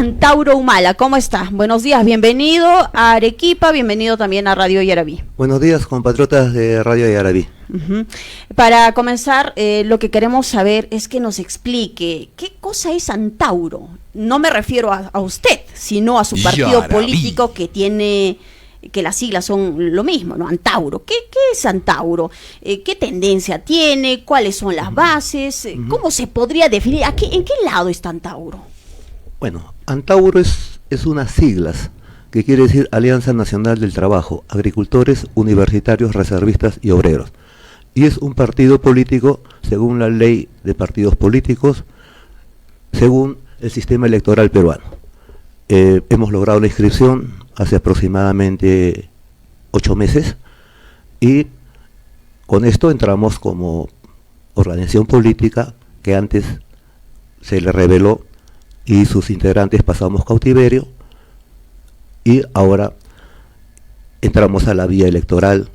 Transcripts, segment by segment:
Antauro Humala, ¿cómo está? Buenos días, bienvenido a Arequipa, bienvenido también a Radio Yarabí. Buenos días, compatriotas de Radio Yarabí. Para comenzar, lo que queremos saber es que nos explique qué cosa es Antauro. No me refiero a usted, sino a su partido político que tiene, que las siglas son lo mismo, ¿no? Antauro. ¿Qué es Antauro? ¿Qué tendencia tiene? ¿Cuáles son las bases? ¿Cómo se podría definir? ¿En qué lado está Antauro? Bueno, Antauro es unas siglas que quiere decir Alianza Nacional del Trabajo, Agricultores, Universitarios, Reservistas y Obreros. Y es un partido político según la ley de partidos políticos, según el sistema electoral peruano. Hemos logrado la inscripción hace aproximadamente 8 meses y con esto entramos como organización política que antes se le reveló y sus integrantes pasamos cautiverio y ahora entramos a la vía electoral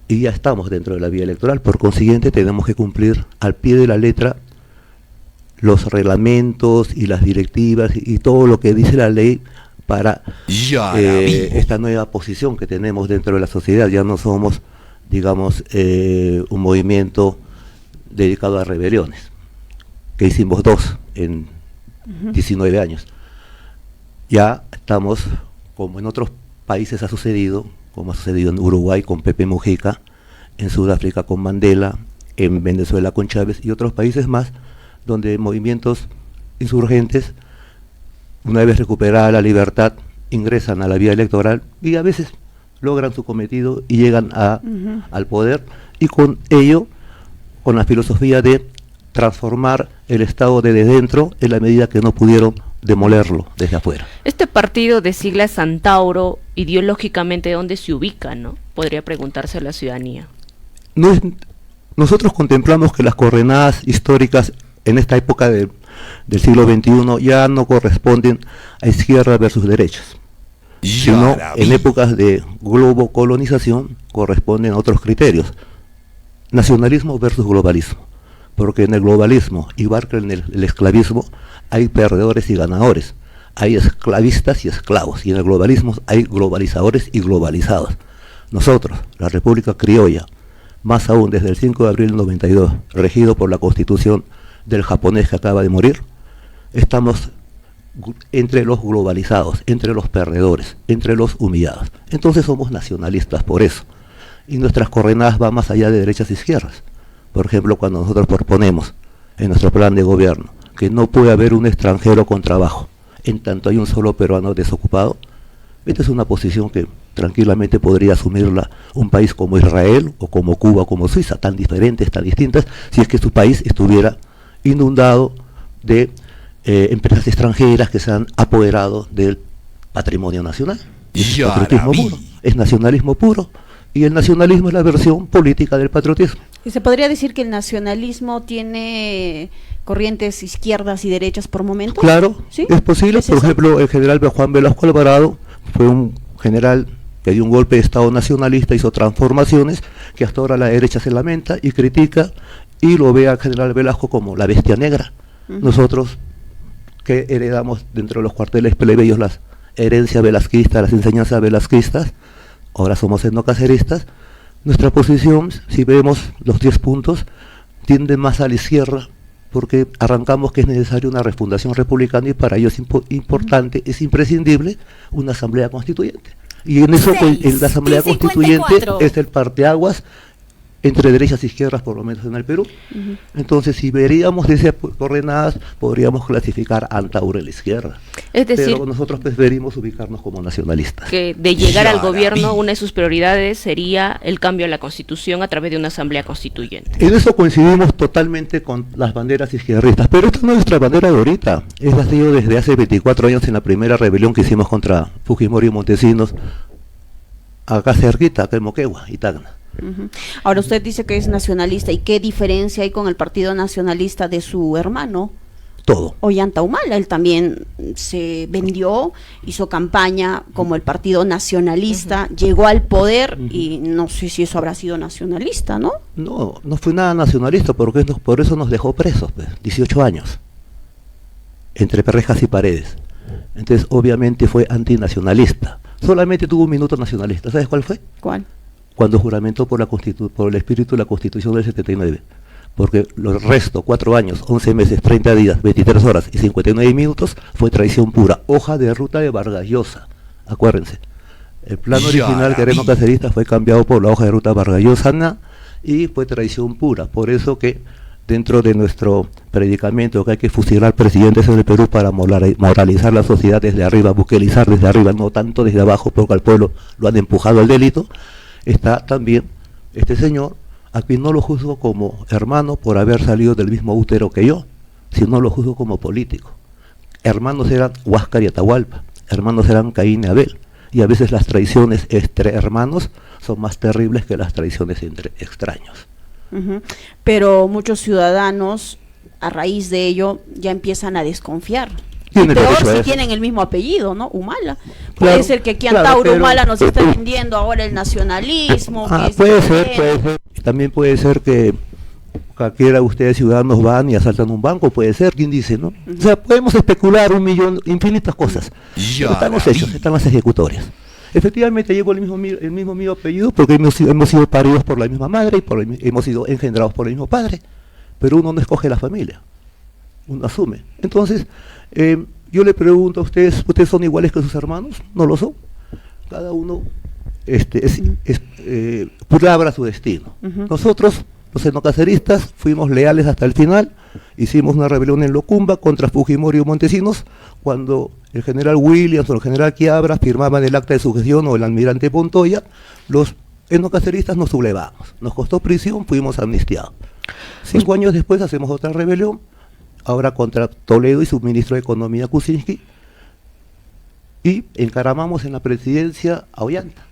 y ya estamos dentro de la vía electoral. Por consiguiente tenemos que cumplir al pie de la letra los reglamentos y las directivas y todo lo que dice la ley para esta nueva posición que tenemos dentro de la sociedad. Ya no somos, digamos, un movimiento dedicado a rebeliones, que hicimos 2 en 19 años. Ya estamos, como en otros países ha sucedido, como ha sucedido en Uruguay con Pepe Mujica, en Sudáfrica con Mandela, en Venezuela con Chávez y otros países más, donde movimientos insurgentes, una vez recuperada la libertad, ingresan a la vía electoral y a veces logran su cometido y llegan al poder, y con ello, con la filosofía de transformar el Estado desde dentro en la medida que no pudieron demolerlo desde afuera. Este partido de siglas Antauro, ideológicamente, ¿dónde se ubica, no? Podría preguntarse a la ciudadanía. Nosotros contemplamos que las coordenadas históricas en esta época del siglo XXI ya no corresponden a izquierda versus derechas, sino en épocas de globocolonización corresponden a otros criterios, nacionalismo versus globalismo. Porque en el globalismo, igual que en el esclavismo, hay perdedores y ganadores, hay esclavistas y esclavos, y en el globalismo hay globalizadores y globalizados. Nosotros, la República Criolla, más aún desde el 5 de abril del 92, regido por la constitución del japonés que acaba de morir, estamos entre los globalizados, entre los perdedores, entre los humillados. Entonces somos nacionalistas por eso, y nuestras coordenadas van más allá de derechas e izquierdas. Por ejemplo, cuando nosotros proponemos en nuestro plan de gobierno que no puede haber un extranjero con trabajo, en tanto hay un solo peruano desocupado, esta es una posición que tranquilamente podría asumirla un país como Israel, o como Cuba, o como Suiza, tan diferentes, tan distintas, si es que su país estuviera inundado de empresas extranjeras que se han apoderado del patrimonio nacional. Es patriotismo puro, es nacionalismo puro, y el nacionalismo es la versión política del patriotismo. ¿Y se podría decir que el nacionalismo tiene corrientes izquierdas y derechas por momentos? Claro, ¿sí? Es posible. Por ejemplo, el general Juan Velasco Alvarado fue un general que dio un golpe de Estado nacionalista, hizo transformaciones que hasta ahora la derecha se lamenta y critica y lo ve al general Velasco como la bestia negra. Nosotros, que heredamos dentro de los cuarteles plebeyos las herencias velasquistas, las enseñanzas velasquistas, ahora somos etnocaceristas. Nuestra posición, si vemos los 10 puntos, tiende más a la izquierda, porque arrancamos que es necesaria una refundación republicana y para ello es importante, es imprescindible una asamblea constituyente. Y en eso la asamblea constituyente es el parteaguas entre derechas e izquierdas, por lo menos en el Perú. Entonces, si veríamos de esas coordenadas, podríamos clasificar a Antauro en la izquierda. Es decir, pero nosotros preferimos ubicarnos como nacionalistas. Que de llegar al gobierno, una de sus prioridades sería el cambio a la Constitución a través de una asamblea constituyente. En eso coincidimos totalmente con las banderas izquierdistas, pero esta no es nuestra bandera de ahorita. Es la sido desde hace 24 años en la primera rebelión que hicimos contra Fujimori y Montesinos, acá cerquita, acá en Moquegua y Tacna. Ahora usted dice que es nacionalista, ¿y qué diferencia hay con el partido nacionalista de su hermano? Todo. Ollanta Humala, él también se vendió, hizo campaña como el partido nacionalista, llegó al poder y no sé si eso habrá sido nacionalista, ¿no? No, no fue nada nacionalista, porque por eso nos dejó presos, pues, 18 años, entre rejas y paredes. Entonces, obviamente fue antinacionalista. Solamente tuvo un minuto nacionalista. ¿Sabes cuál fue? ¿Cuál? Cuando juramentó por el espíritu de la Constitución del 79. Porque los restos, 4 años, 11 meses, 30 días, 23 horas y 59 minutos, fue traición pura. Hoja de ruta de Vargas Llosa. Acuérdense. El plan original que éramos caceristas fue cambiado por la hoja de ruta Vargas Llosa y fue traición pura. Por eso que dentro de nuestro predicamento que hay que fusilar presidentes en el Perú para moralizar la sociedad desde arriba, buquelizar desde arriba, no tanto desde abajo, porque al pueblo lo han empujado al delito, está también este señor, a quien no lo juzgo como hermano por haber salido del mismo útero que yo, sino lo juzgo como político. Hermanos eran Huáscar y Atahualpa, hermanos eran Caín y Abel, y a veces las traiciones entre hermanos son más terribles que las traiciones entre extraños. Pero muchos ciudadanos, a raíz de ello, ya empiezan a desconfiar. Tiene Peor derecho a si eso. tienen el mismo apellido, ¿no? Humala. Puede Claro, ser que aquí claro, Antauro pero- Humala nos está vendiendo ahora el nacionalismo. que es puede diferente. ser. También puede ser que cualquiera de ustedes ciudadanos van y asaltan un banco, puede ser, ¿quién dice, no? O sea, podemos especular 1 millón, infinitas cosas. Pero están los hechos, están las ejecutorias. Efectivamente llevo el mismo mío apellido porque hemos sido paridos por la misma madre y hemos sido engendrados por el mismo padre. Pero uno no escoge la familia, uno asume. Entonces, yo le pregunto a ustedes, ¿ustedes son iguales que sus hermanos? No lo son. Cada uno labra su destino. Nosotros, los etnocaceristas, fuimos leales hasta el final. Hicimos una rebelión en Locumba contra Fujimori y Montesinos cuando el general Williams o el general Quiabra firmaban el acta de sujeción o el almirante Pontoya. Los etnocaceristas nos sublevamos. Nos costó prisión, fuimos amnistiados. 5 años después hacemos otra rebelión, ahora contra Toledo y su ministro de Economía Kuczynski, y encaramamos en la presidencia a Ollanta.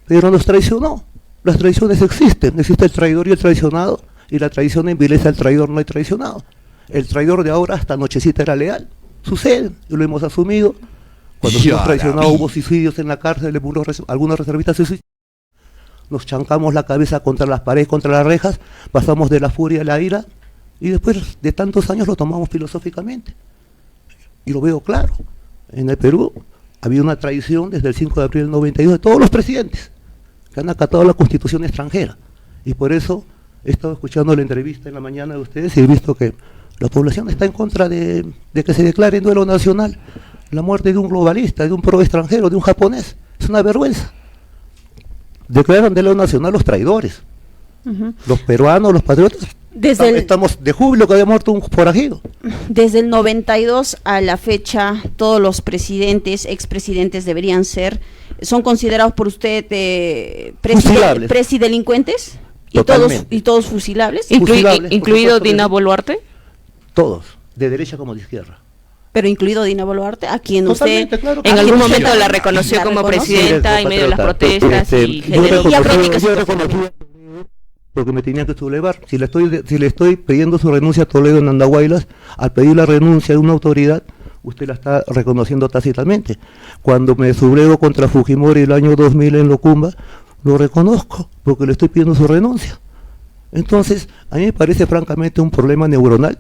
Pero nos traicionó. Las traiciones existen, existe el traidor y el traicionado, y la traición envilece al traidor no hay traicionado. El traidor de ahora hasta nochecita era leal. Sucede, y lo hemos asumido. Cuando fuimos traicionados hubo suicidios en la cárcel, algunos reservistas se suicidaron. Nos chancamos la cabeza contra las paredes, contra las rejas, pasamos de la furia a la ira, y después de tantos años lo tomamos filosóficamente. Y lo veo claro. En el Perú había una traición desde el 5 de abril del 92 de todos los presidentes que han acatado la Constitución extranjera. Y por eso he estado escuchando la entrevista en la mañana de ustedes y he visto que la población está en contra de que se declare en duelo nacional la muerte de un globalista, de un pro extranjero, de un japonés. Es una vergüenza. Declaran de duelo nacional los traidores. Los peruanos, los patriotas, estamos de júbilo que había muerto un forajido. Desde el 92 a la fecha, todos los presidentes, expresidentes son considerados por usted Fusilables. presidelincuentes Totalmente. y todos fusilables. Fusilables, ¿Incluido por supuesto que Dina sí. Boluarte? Todos, de derecha como de izquierda. Pero incluido Dina Boluarte, a quien Totalmente, usted claro. En a algún quien momento usted la reconoció como reconoce. presidenta en medio de las protestas y generó y críticas. Yo reconocí porque me tenía que sublevar. Si le estoy pidiendo su renuncia a Toledo en Andahuaylas, al pedir la renuncia de una autoridad, usted la está reconociendo tácitamente. Cuando me sublevo contra Fujimori el año 2000 en Locumba, lo reconozco porque le estoy pidiendo su renuncia. Entonces, a mí me parece francamente un problema neuronal.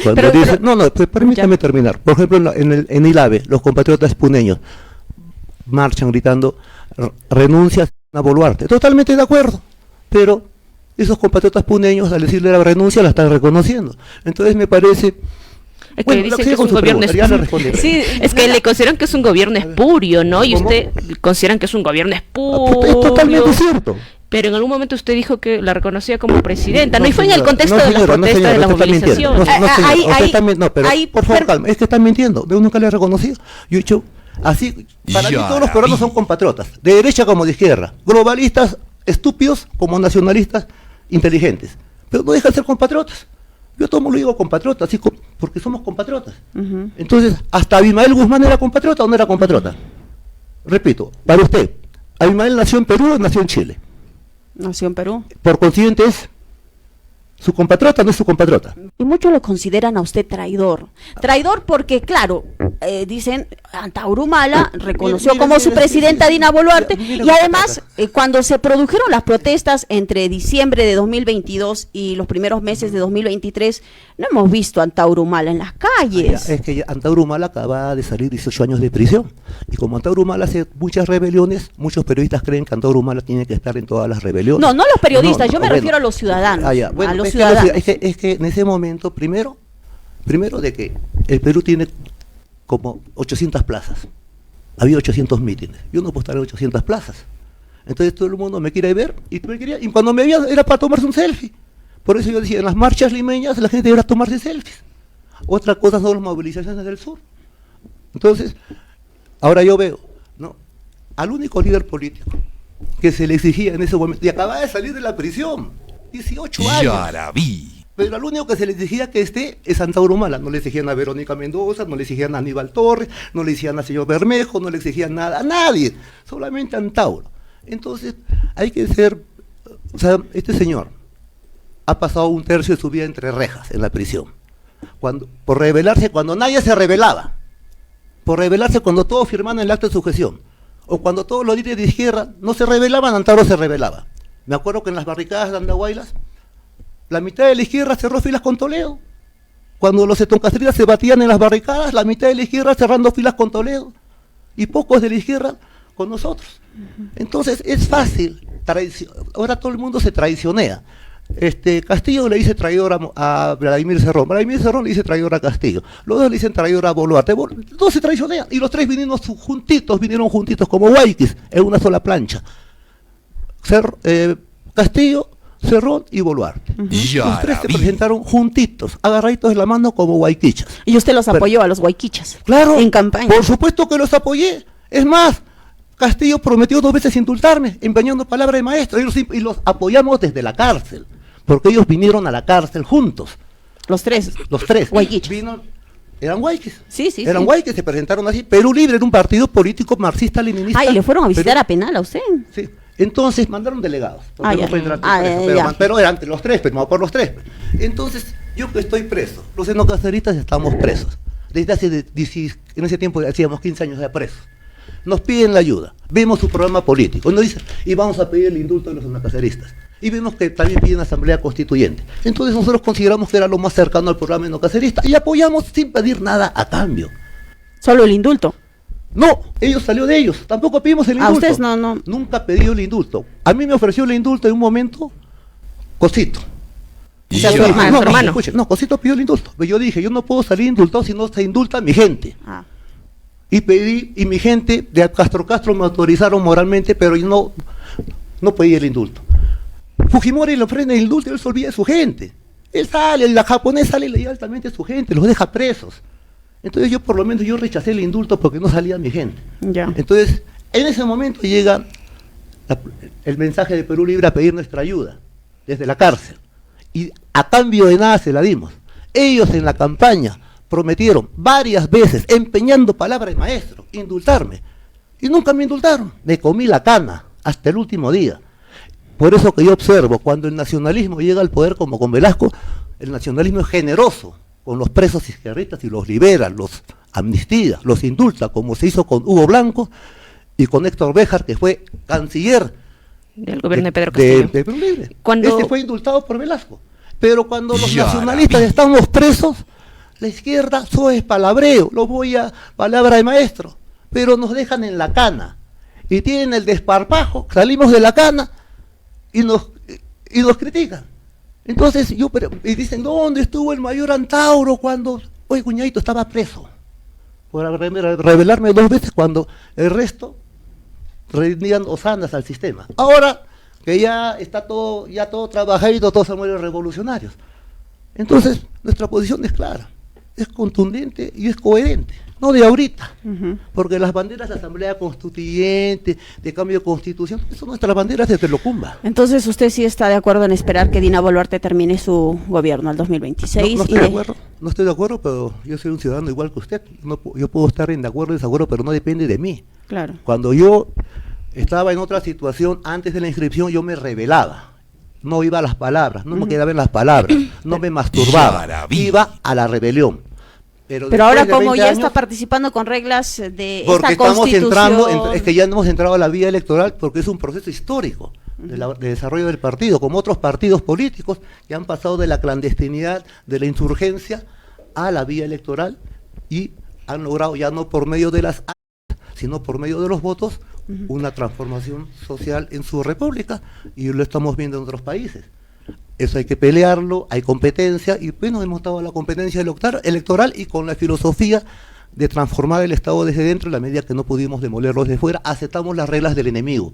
Cuando dice, permítame terminar. Por ejemplo, en ILAVE, los compatriotas puneños marchan gritando renuncia a Boluarte. Totalmente de acuerdo, pero esos compatriotas puneños al decirle la renuncia la están reconociendo. Entonces me parece... Es que dicen que es un gobierno espurio. Sí, Es que le consideran que es un gobierno espurio, ¿no? Y ¿Cómo? usted consideran que es un gobierno Es espurio. totalmente cierto. Pero en algún momento usted dijo que la reconocía como presidenta, No, ¿no? Y fue en el señora, contexto no, de las señora, no, protestas, señora, de las usted está mintiendo. movilizaciones. No, señora, Ahí- usted también, no, pero ahí- por favor, calma, es que están mintiendo, yo nunca le he reconocido. Yo he dicho, así, para mí todos los peruanos son compatriotas, de derecha como de izquierda, globalistas, estúpidos como nacionalistas, inteligentes, pero no dejan de ser compatriotas. Yo todo lo digo compatriotas, así porque somos compatriotas. Entonces, hasta Abimael Guzmán era compatriota o no era compatriota. Repito, para usted, ¿Abimael nació en Perú o nació en Chile? Nació en Perú. Por consiguiente es Su compatriota no es su compatriota. Y muchos lo consideran a usted traidor. Traidor porque, claro, dicen, Antauro Humala reconoció como su presidenta Dina Boluarte, y además, cuando se produjeron las protestas entre diciembre de 2022 y los primeros meses de 2023, no hemos visto a Antauro Humala en las calles. Es que Antauro Humala acaba de salir 18 años de prisión, y como Antauro Humala hace muchas rebeliones, muchos periodistas creen que Antauro Humala tiene que estar en todas las rebeliones. No los periodistas, yo me refiero a los ciudadanos. Bueno, a los ciudadanos. Es que en ese momento, primero de que el Perú tiene como 800 plazas, había 800 mítines, yo no puedo estar en 800 plazas, entonces todo el mundo me quiere ver, y cuando me veía era para tomarse un selfie. Por eso yo decía, en las marchas limeñas la gente debería tomarse selfies. Otra cosa son las movilizaciones del sur. Entonces, ahora yo veo, ¿no?, al único líder político que se le exigía en ese momento, y acababa de salir de la prisión, 18 años. Yarabí. Pero al único que se le exigía que esté es Antauro Humala. No le exigían a Verónica Mendoza, no le exigían a Aníbal Torres, no le exigían al señor Bermejo, no le exigían nada a nadie, solamente a Antauro. Entonces, hay que ser, o sea, este señor ha pasado un tercio de su vida entre rejas en la prisión, por rebelarse cuando nadie se rebelaba, por rebelarse cuando todos firmaban el acto de sujeción, o cuando todos los líderes de izquierda no se rebelaban, Antauro se rebelaba. Me acuerdo que en las barricadas de Andahuaylas, la mitad de la izquierda cerró filas con Toledo. Cuando los etoncastritas se batían en las barricadas, la mitad de la izquierda cerrando filas con Toledo, y pocos de la izquierda con nosotros. Entonces es fácil, ahora todo el mundo se traicionea. Castillo le dice traidor a Vladimir Cerrón le dice traidor a Castillo, los dos le dicen traidor a Boluarte, todos se traicionean, y los tres vinieron juntitos como Guayquis, en una sola plancha. Castillo, Cerrón y Boluarte. Los tres se presentaron juntitos, agarraditos de la mano como guayquichas. Y usted los apoyó a los guayquichas. Claro, en campaña. Por supuesto que los apoyé. Es más, Castillo prometió 2 veces indultarme, empeñando palabra de maestro, y los apoyamos desde la cárcel, porque ellos vinieron a la cárcel juntos. Los tres. Guayquichas. Eran guayques. Sí. Eran guayques, se presentaron así. Perú Libre era un partido político marxista-leninista. ¿Y le fueron a visitar a penal a usted? Sí. Entonces mandaron delegados. Ya. Pero eran entre los tres, pero no por los tres. Entonces, yo que estoy preso, los enocaceristas estamos presos. Desde en ese tiempo hacíamos 15 años de presos. Nos piden la ayuda, vemos su programa político, nos dicen, y vamos a pedir el indulto de los enocaceristas. Y vemos que también piden asamblea constituyente. Entonces nosotros consideramos que era lo más cercano al programa enocacerista y apoyamos sin pedir nada a cambio. ¿Solo el indulto? No, ellos salió de ellos, tampoco pedimos el indulto. A ustedes no. Nunca pedí el indulto. A mí me ofreció el indulto en un momento Cosito. Su hermano. Escuchen, Cosito pidió el indulto. Yo dije, yo no puedo salir indultado si no se indulta a mi gente. Y mi gente de Castro me autorizaron moralmente, pero yo no pedí el indulto. Fujimori le ofrece el indulto y él se olvida de su gente. Él sale, la japonés sale legalmente a su gente, los deja presos. Entonces por lo menos yo rechacé el indulto porque no salía mi gente. Ya. Entonces, en ese momento llega el mensaje de Perú Libre a pedir nuestra ayuda desde la cárcel. Y a cambio de nada se la dimos. Ellos en la campaña prometieron varias veces, empeñando palabra de maestro, indultarme. Y nunca me indultaron. Me comí la cana hasta el último día. Por eso que yo observo, cuando el nacionalismo llega al poder como con Velasco, el nacionalismo es generoso con los presos izquierdistas y los libera, los amnistía, los indulta, como se hizo con Hugo Blanco y con Héctor Béjar, que fue canciller del gobierno de Pedro Castillo. De Perú Libre. Este fue indultado por Velasco. Pero cuando los nacionalistas estamos presos, la izquierda solo es palabreo, lo voy a palabra de maestro, pero nos dejan en la cana y tienen el desparpajo, salimos de la cana y nos critican. Entonces y dicen, ¿dónde estuvo el mayor Antauro cuando, oye, cuñadito, estaba preso? Por rebelarme 2 veces cuando el resto rendían osanas al sistema. Ahora que ya está todo trabajadito, todos somos revolucionarios. Entonces, nuestra posición es clara, es contundente y es coherente, no de ahorita, porque las banderas de Asamblea Constituyente, de cambio de Constitución, son nuestras banderas desde Locumba. Entonces, ¿usted sí está de acuerdo en esperar que Dina Boluarte termine su gobierno al 2026? No estoy de acuerdo, pero yo soy un ciudadano igual que usted. Yo puedo estar en de acuerdo o desacuerdo, pero no depende de mí. Claro. Cuando yo estaba en otra situación antes de la inscripción, yo me rebelaba no iba a las palabras, no me quedaba en las palabras, no me masturbaba, iba a la rebelión. Pero ahora como ya está participando con reglas de porque esta constitución... es que ya hemos entrado a la vía electoral porque es un proceso histórico de desarrollo del partido, como otros partidos políticos que han pasado de la clandestinidad, de la insurgencia, a la vía electoral y han logrado, ya no por medio de las armas, sino por medio de los votos, una transformación social en su república, y lo estamos viendo en otros países. Eso hay que pelearlo, hay competencia, y bueno, hemos estado en la competencia electoral y con la filosofía de transformar el Estado desde dentro, en la medida que no pudimos demolerlo desde fuera, aceptamos las reglas del enemigo,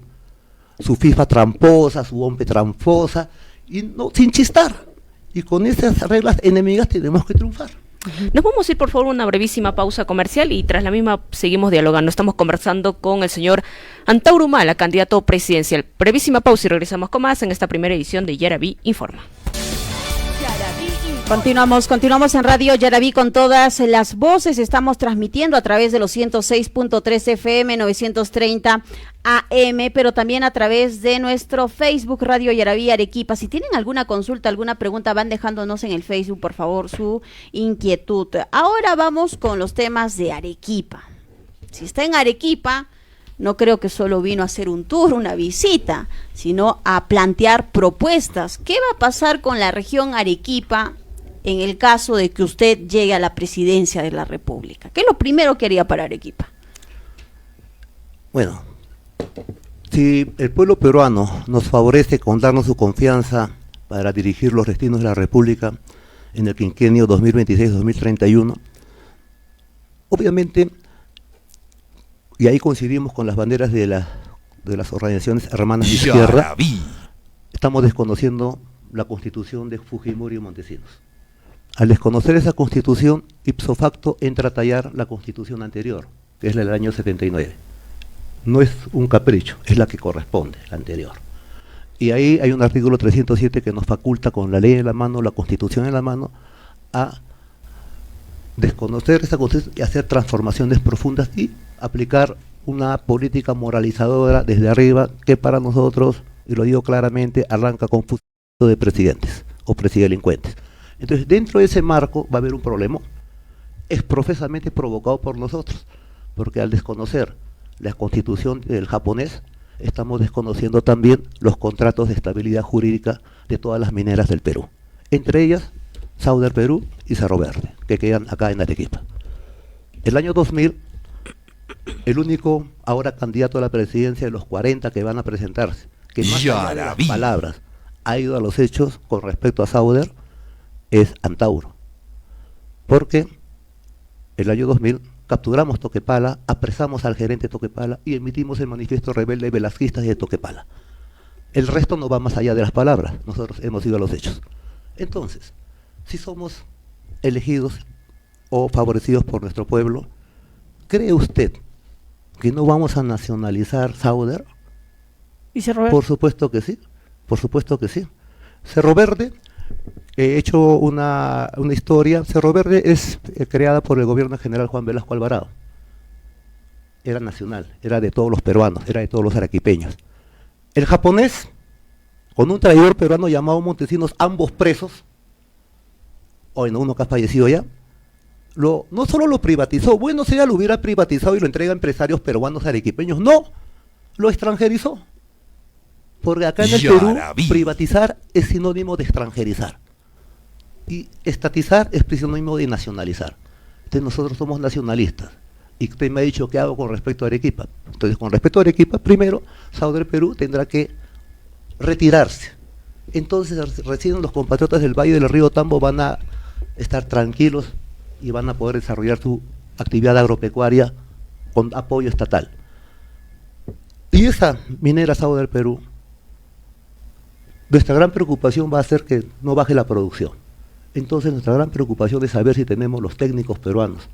su FIFA tramposa, su OMPE tramposa, y no, sin chistar, y con esas reglas enemigas tenemos que triunfar. Nos vamos a ir por favor a una brevísima pausa comercial y tras la misma seguimos dialogando. Estamos conversando con el señor Antauro Humala, candidato presidencial. Brevísima pausa y regresamos con más en esta primera edición de Yaraví Informa. Continuamos en Radio Yaraví con todas las voces. Estamos transmitiendo a través de los 106.3 FM, 930 AM, pero también a través de nuestro Facebook Radio Yaraví Arequipa. Si tienen alguna consulta, alguna pregunta, van dejándonos en el Facebook, por favor, su inquietud. Ahora vamos con los temas de Arequipa. Si está en Arequipa, no creo que solo vino a hacer un tour, una visita, sino a plantear propuestas. ¿Qué va a pasar con la región Arequipa en el caso de que usted llegue a la presidencia de la República? ¿Qué es lo primero que haría para Arequipa? Bueno, si el pueblo peruano nos favorece con darnos su confianza para dirigir los destinos de la República en el quinquenio 2026-2031, obviamente, y ahí coincidimos con las banderas de las organizaciones hermanas de izquierda, estamos desconociendo la Constitución de Fujimori y Montesinos. Al desconocer esa Constitución, ipso facto entra a tallar la Constitución anterior, que es la del año 79. No es un capricho, es la que corresponde, la anterior. Y ahí hay un artículo 307 que nos faculta con la ley en la mano, la Constitución en la mano, a desconocer esa Constitución y hacer transformaciones profundas y aplicar una política moralizadora desde arriba que para nosotros, y lo digo claramente, arranca con fusil de presidentes o presidelincuentes. Entonces, dentro de ese marco va a haber un problema, es profesamente provocado por nosotros, porque al desconocer la constitución del japonés, estamos desconociendo también los contratos de estabilidad jurídica de todas las mineras del Perú, entre ellas Sauder Perú y Cerro Verde, que quedan acá en Arequipa. El año 2000, el único ahora candidato a la presidencia de los 40 que van a presentarse, que más allá de las palabras ha ido a los hechos con respecto a Sauder, es Antauro, porque el año 2000 capturamos Toquepala, apresamos al gerente Toquepala y emitimos el manifiesto rebelde velasquista de Toquepala. El resto no va más allá de las palabras, nosotros hemos ido a los hechos. Entonces, si somos elegidos o favorecidos por nuestro pueblo, ¿cree usted que no vamos a nacionalizar Sauder? ¿Y Cerro Verde? Por supuesto que sí, por supuesto que sí. Cerro Verde, he hecho una historia. Cerro Verde es creada por el gobierno general Juan Velasco Alvarado. Era nacional, era de todos los peruanos, era de todos los arequipeños. El japonés, con un traidor peruano llamado Montesinos, ambos presos, o en uno que ha fallecido ya, no solo lo privatizó, bueno, si ya lo hubiera privatizado y lo entrega a empresarios peruanos arequipeños, no, lo extranjerizó. Porque acá en el Perú, privatizar es sinónimo de extranjerizar. Y estatizar es sinónimo de nacionalizar. Entonces nosotros somos nacionalistas. Y usted me ha dicho qué hago con respecto a Arequipa. Entonces, con respecto a Arequipa, primero, Sauder Perú tendrá que retirarse. Entonces, recién los compatriotas del Valle del Río Tambo van a estar tranquilos y van a poder desarrollar su actividad agropecuaria con apoyo estatal. Y esa minera Sauder Perú, nuestra gran preocupación va a ser que no baje la producción. Entonces nuestra gran preocupación es saber si tenemos los técnicos peruanos,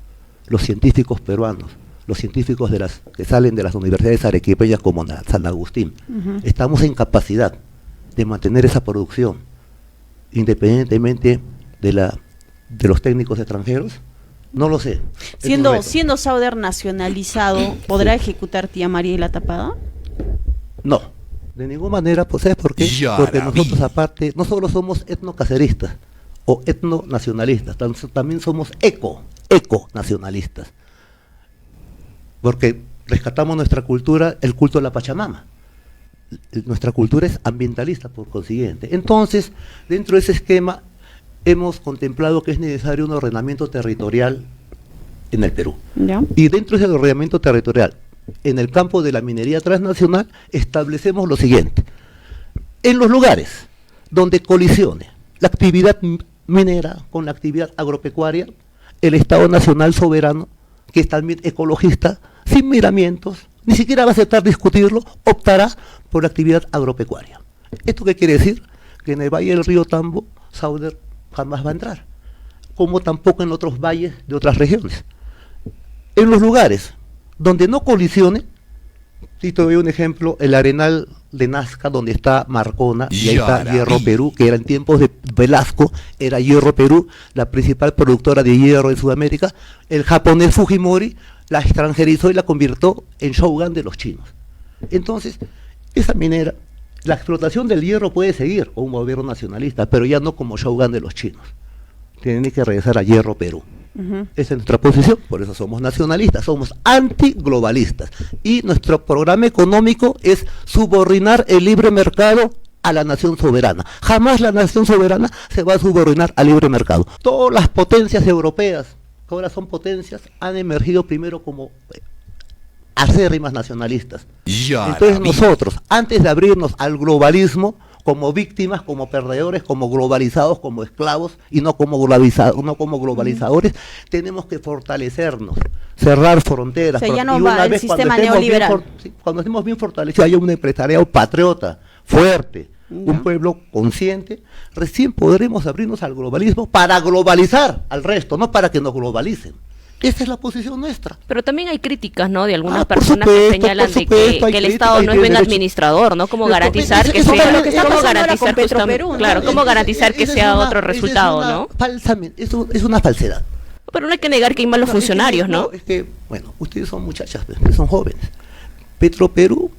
los científicos peruanos, los científicos que salen de las universidades arequipeñas como San Agustín. Estamos en capacidad de mantener esa producción, independientemente de los técnicos extranjeros. No lo sé. Siendo Sauder nacionalizado, ¿podrá ejecutar Tía María y la Tapada? No, De ninguna manera, pues ¿sabes por qué? Porque nosotros aparte, no solo somos etnocaceristas o etnonacionalistas, también somos econacionalistas. Porque rescatamos nuestra cultura, el culto de la Pachamama. Nuestra cultura es ambientalista, por consiguiente. Entonces, dentro de ese esquema, hemos contemplado que es necesario un ordenamiento territorial en el Perú. ¿Ya? Y dentro de ese ordenamiento territorial, en el campo de la minería transnacional, establecemos lo siguiente. En los lugares donde colisione la actividad minera con la actividad agropecuaria, el Estado Nacional Soberano, que es también ecologista, sin miramientos, ni siquiera va a aceptar discutirlo, optará por la actividad agropecuaria. ¿Esto qué quiere decir? Que en el valle del río Tambo, Sauder jamás va a entrar, como tampoco en otros valles de otras regiones. En los lugares donde no colisione, si te doy un ejemplo, el arenal de Nazca, donde está Marcona, y ahí está Hierro Perú, que era en tiempos de Velasco, era Hierro Perú, la principal productora de hierro en Sudamérica. El japonés Fujimori la extranjerizó y la convirtió en shogun de los chinos. Entonces, esa minera, la explotación del hierro puede seguir con un gobierno nacionalista, pero ya no como shogun de los chinos. Tienen que regresar a Hierro Perú. Esa es nuestra posición, por eso somos nacionalistas, somos antiglobalistas. Y nuestro programa económico es subordinar el libre mercado a la nación soberana. Jamás la nación soberana se va a subordinar al libre mercado. Todas las potencias europeas, que ahora son potencias, han emergido primero como acérrimas nacionalistas. Entonces nosotros, antes de abrirnos al globalismo, como víctimas, como perdedores, como globalizados, como esclavos, y no como globalizadores, tenemos que fortalecernos, cerrar fronteras. O sea, ya no va el sistema neoliberal. Cuando estemos bien fortalecidos, haya un empresariado patriota, fuerte, un pueblo consciente, recién podremos abrirnos al globalismo para globalizar al resto, no para que nos globalicen. Esa es la posición nuestra. Pero también hay críticas, ¿no?, de algunas personas que señalan de que el Estado no es buen administrador, ¿no? ¿Cómo garantizar que sea, cómo garantizar cómo garantizar que sea otro resultado, ¿no? Falsamente, eso es una falsedad. Pero no hay que negar que hay malos funcionarios, ¿no? Es que, bueno, ustedes son muchachas, ustedes son jóvenes. Petroperú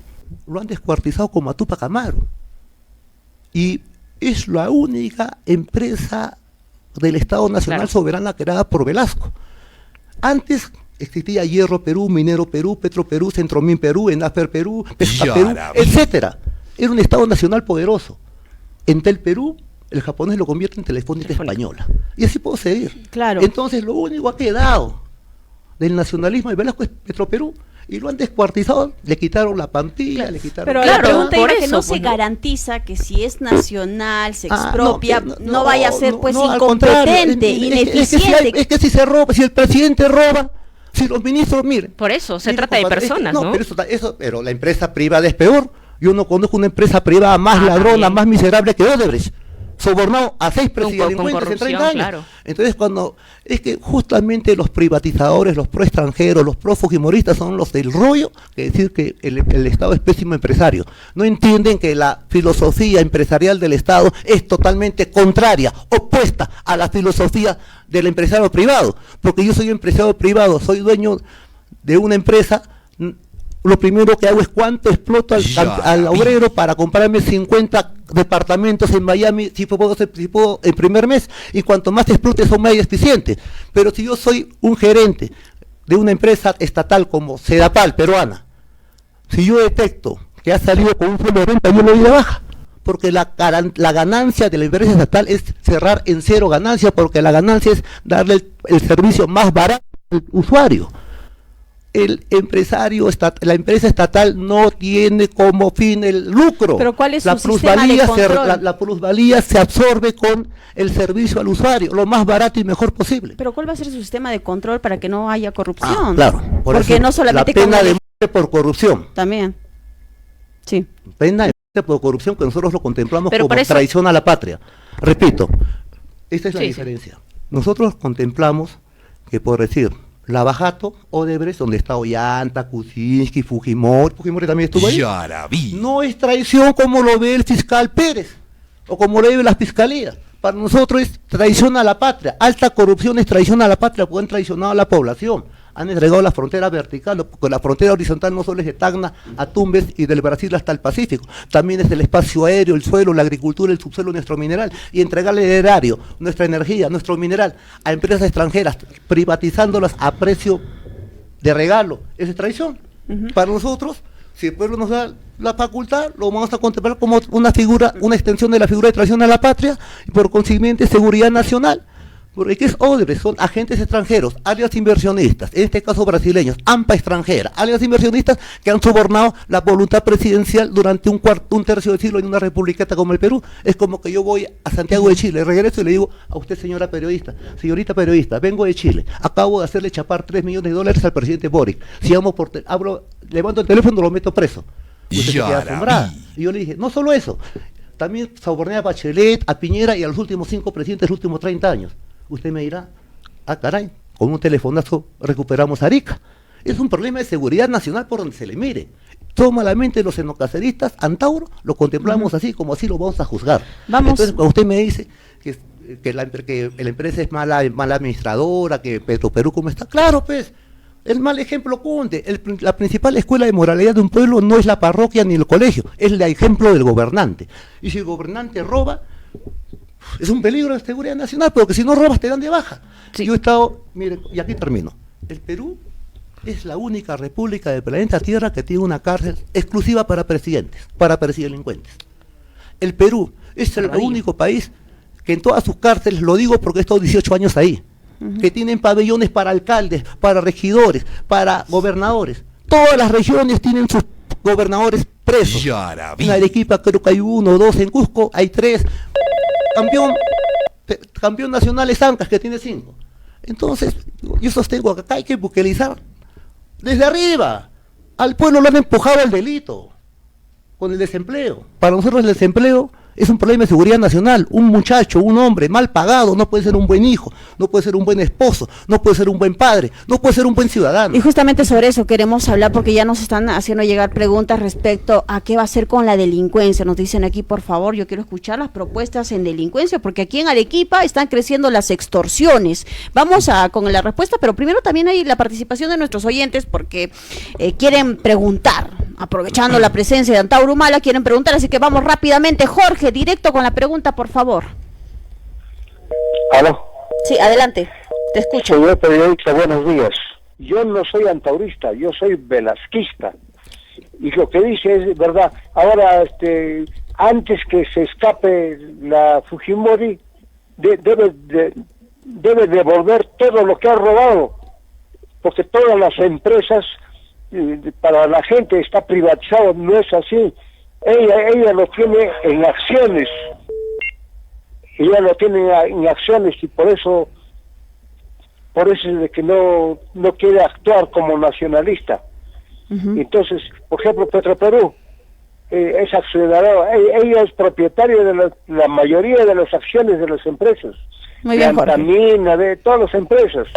lo han descuartizado como a Tupac Amaru. Y es la única empresa del Estado Nacional Soberana creada por Velasco. Antes existía Hierro Perú, Minero Perú, Petro Perú, Centromin Perú, Enafer Perú, Pesca Perú, etcétera. Era un Estado nacional poderoso. Entel Perú, el japonés lo convierte en Telefónica Española. Y así puedo seguir. Claro. Entonces lo único que ha quedado del nacionalismo de Velasco es Petro Perú. Y lo han descuartizado, le quitaron la Pampilla, le quitaron... Pero la pregunta era que no se garantiza que si es nacional, se expropia, no vaya a ser pues incompetente, ineficiente. Es que si se roba, si el presidente roba, si los ministros, miren... Por eso, se trata de personas, ¿no? Pero la empresa privada es peor. Yo no conozco una empresa privada más ladrona, más miserable que Odebrecht. Sobornado a 6 presidentes en 30 años. Claro. Entonces, es que justamente los privatizadores, los pro extranjeros, los pro fujimoristas son los del rollo, que decir que el Estado es pésimo empresario. No entienden que la filosofía empresarial del Estado es totalmente contraria, opuesta a la filosofía del empresario privado. Porque yo soy empresario privado, soy dueño de una empresa. Lo primero que hago es cuánto exploto al obrero para comprarme 50 departamentos en Miami, si puedo el primer mes, y cuanto más explote son más eficientes. Pero si yo soy un gerente de una empresa estatal como Sedapal, peruana, si yo detecto que ha salido con un fondo de renta, yo lo doy de baja. Porque la ganancia de la empresa estatal es cerrar en cero ganancia, porque la ganancia es darle el servicio más barato al usuario. El empresario, la empresa estatal no tiene como fin el lucro. ¿Pero cuál es su sistema de control? La plusvalía se absorbe con el servicio al usuario, lo más barato y mejor posible. ¿Pero cuál va a ser su sistema de control para que no haya corrupción? Claro, porque no solamente la pena de muerte por corrupción. También, sí. Pena de muerte por corrupción que nosotros lo contemplamos como eso... traición a la patria. Repito, esta es la diferencia. Nosotros contemplamos que, por decir, Lavajato, Odebrecht, donde está Ollanta, Kuczynski, Fujimori también estuvo ahí. No es traición como lo ve el fiscal Pérez, o como lo ve la fiscalía. Para nosotros es traición a la patria. Alta corrupción es traición a la patria, porque han traicionado a la población. han entregado la frontera vertical, porque la frontera horizontal no solo es de Tacna a Tumbes y del Brasil hasta el Pacífico, también es el espacio aéreo, el suelo, la agricultura, el subsuelo, nuestro mineral, y entregarle el erario, nuestra energía, nuestro mineral a empresas extranjeras, privatizándolas a precio de regalo. ¿Esa es traición? Para nosotros, si el pueblo nos da la facultad, lo vamos a contemplar como una figura, una extensión de la figura de traición a la patria, y por consiguiente seguridad nacional. Porque ¿qué es Odebrecht? Son agentes extranjeros, alias inversionistas, en este caso brasileños, AMPA extranjera, alias inversionistas que han sobornado la voluntad presidencial durante un tercio de siglo en una republiqueta como el Perú. Es como que yo voy a Santiago de Chile, regreso y le digo a usted, señorita periodista, vengo de Chile, acabo de hacerle chapar $3 millones al presidente Boric. Si levanto el teléfono, lo meto preso. Usted se queda asombrada. Y yo le dije, no solo eso, también soborné a Bachelet, a Piñera y a los últimos 5 presidentes de los últimos 30 años. Usted me dirá, caray, con un telefonazo recuperamos Arica. Es un problema de seguridad nacional por donde se le mire. Todo malamente los xenocaceristas, Antauro, lo contemplamos así, como así lo vamos a juzgar. Entonces, cuando usted me dice que la empresa es mala administradora, que Perú como está, claro, pues, el mal ejemplo cunde. La principal escuela de moralidad de un pueblo no es la parroquia ni el colegio, es el ejemplo del gobernante. Y si el gobernante roba, es un peligro de seguridad nacional, porque si no robas te dan de baja. Sí. Yo he estado, mire, y aquí termino. El Perú es la única república del planeta Tierra que tiene una cárcel exclusiva para presidentes, para delincuentes. El Perú es el único país que en todas sus cárceles, lo digo porque he estado 18 años ahí, que tienen pabellones para alcaldes, para regidores, para gobernadores. Todas las regiones tienen sus gobernadores presos. En Arequipa creo que hay 1 o 2, en Cusco hay 3. Campeón nacional es Ancas, que tiene 5. Entonces, yo sostengo que acá hay que buquelizar desde arriba. Al pueblo lo han empujado al delito, con el desempleo. Para nosotros el desempleo es un problema de seguridad nacional. Un muchacho, un hombre mal pagado no puede ser un buen hijo, no puede ser un buen esposo, no puede ser un buen padre, no puede ser un buen ciudadano. Y justamente sobre eso queremos hablar, porque ya nos están haciendo llegar preguntas respecto a qué va a hacer con la delincuencia. Nos dicen aquí, por favor, yo quiero escuchar las propuestas en delincuencia, porque aquí en Arequipa están creciendo las extorsiones. Vamos con la respuesta, pero primero también hay la participación de nuestros oyentes, porque quieren preguntar, aprovechando la presencia de Antauro Humala, quieren preguntar, así que vamos rápidamente. Jorge, directo con la pregunta, por favor. ¿Aló? Sí, adelante, te escucho. Señor periodista, buenos días. Yo no soy antaurista, yo soy velasquista. Y lo que dice es verdad. Ahora, antes que se escape la Fujimori, debe devolver todo lo que ha robado, porque todas las empresas para la gente está privatizado, no es así. Ella lo tiene en acciones, y por eso es de que no quiere actuar como nacionalista. Entonces, por ejemplo, Petroperú es accionario, ella es propietaria de la mayoría de las acciones de las empresas. Muy bien, Jorge. Antamina, de todas las empresas.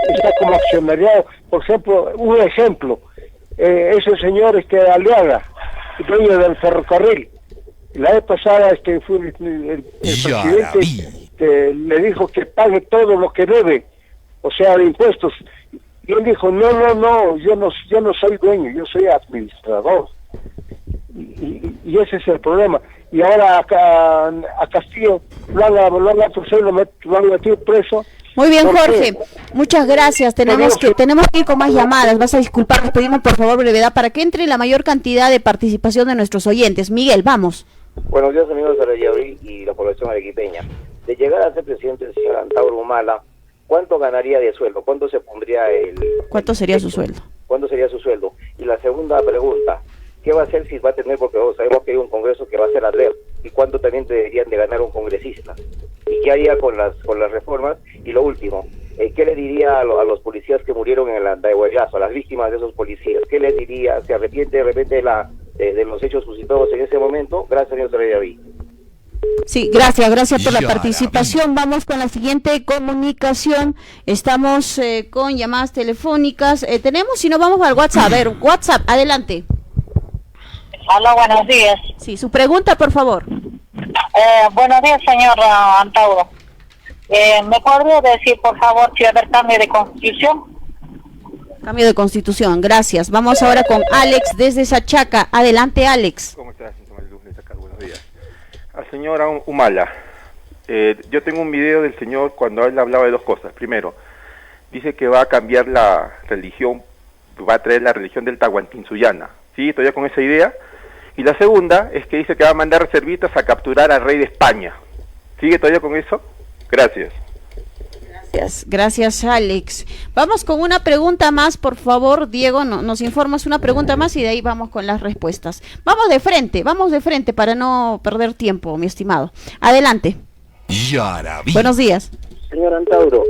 Está como accionariado. Por ejemplo, un ejemplo, ese señor Aliaga, dueño del ferrocarril. La vez pasada el presidente le dijo que pague todo lo que debe, o sea, de impuestos. Y él dijo, no, yo no soy dueño, yo soy administrador. Y ese es el problema. Y ahora a Castillo lo han acusado, lo han metido preso. Muy bien, Jorge, muchas gracias. Tenemos que ir con más llamadas. Vas a disculpar, nos pedimos por favor brevedad para que entre la mayor cantidad de participación de nuestros oyentes. Miguel, vamos. Buenos días, amigos de Radio Abril y la población arequipeña. De llegar a ser presidente el señor Antauro Humala, ¿cuánto ganaría de sueldo? ¿Cuánto se pondría ¿Cuánto sería su sueldo? ¿Cuánto sería su sueldo? Y la segunda pregunta, ¿qué va a hacer si va a tener, porque sabemos que hay un congreso que va a ser adverso, y cuánto también deberían de ganar un congresista? ¿Y qué haría con las reformas? Y lo último, ¿qué le diría a los policías que murieron en el Andahuayazo, a las víctimas de esos policías? ¿Qué les diría? ¿Se arrepiente de repente de los hechos suscitados en ese momento? Gracias, señor David. Sí, gracias por la participación. Vamos con la siguiente comunicación. Estamos con llamadas telefónicas. Tenemos, si no, vamos al WhatsApp. A ver, WhatsApp, adelante. Hola, buenos días. Sí, su pregunta, por favor. Buenos días, señor Antauro. ¿Me podría decir, por favor, si va a haber cambio de constitución? Cambio de constitución, gracias. Vamos ahora con Alex desde Sachaca. Adelante, Alex. ¿Cómo estás, señor Luz de Sachaca? Buenos días. Al señor Humala, yo tengo un video del señor cuando él hablaba de dos cosas. Primero, dice que va a cambiar la religión, va a traer la religión del Tahuantinsullana. ¿Sí? Todavía con esa idea. Y la segunda es que dice que va a mandar reservistas a capturar al rey de España. ¿Sigue todavía con eso? Gracias. Gracias, Alex. Vamos con una pregunta más, por favor, Diego, nos informas una pregunta más y de ahí vamos con las respuestas. Vamos de frente para no perder tiempo, mi estimado. Adelante. Yaraví. Buenos días. Señor Antauro,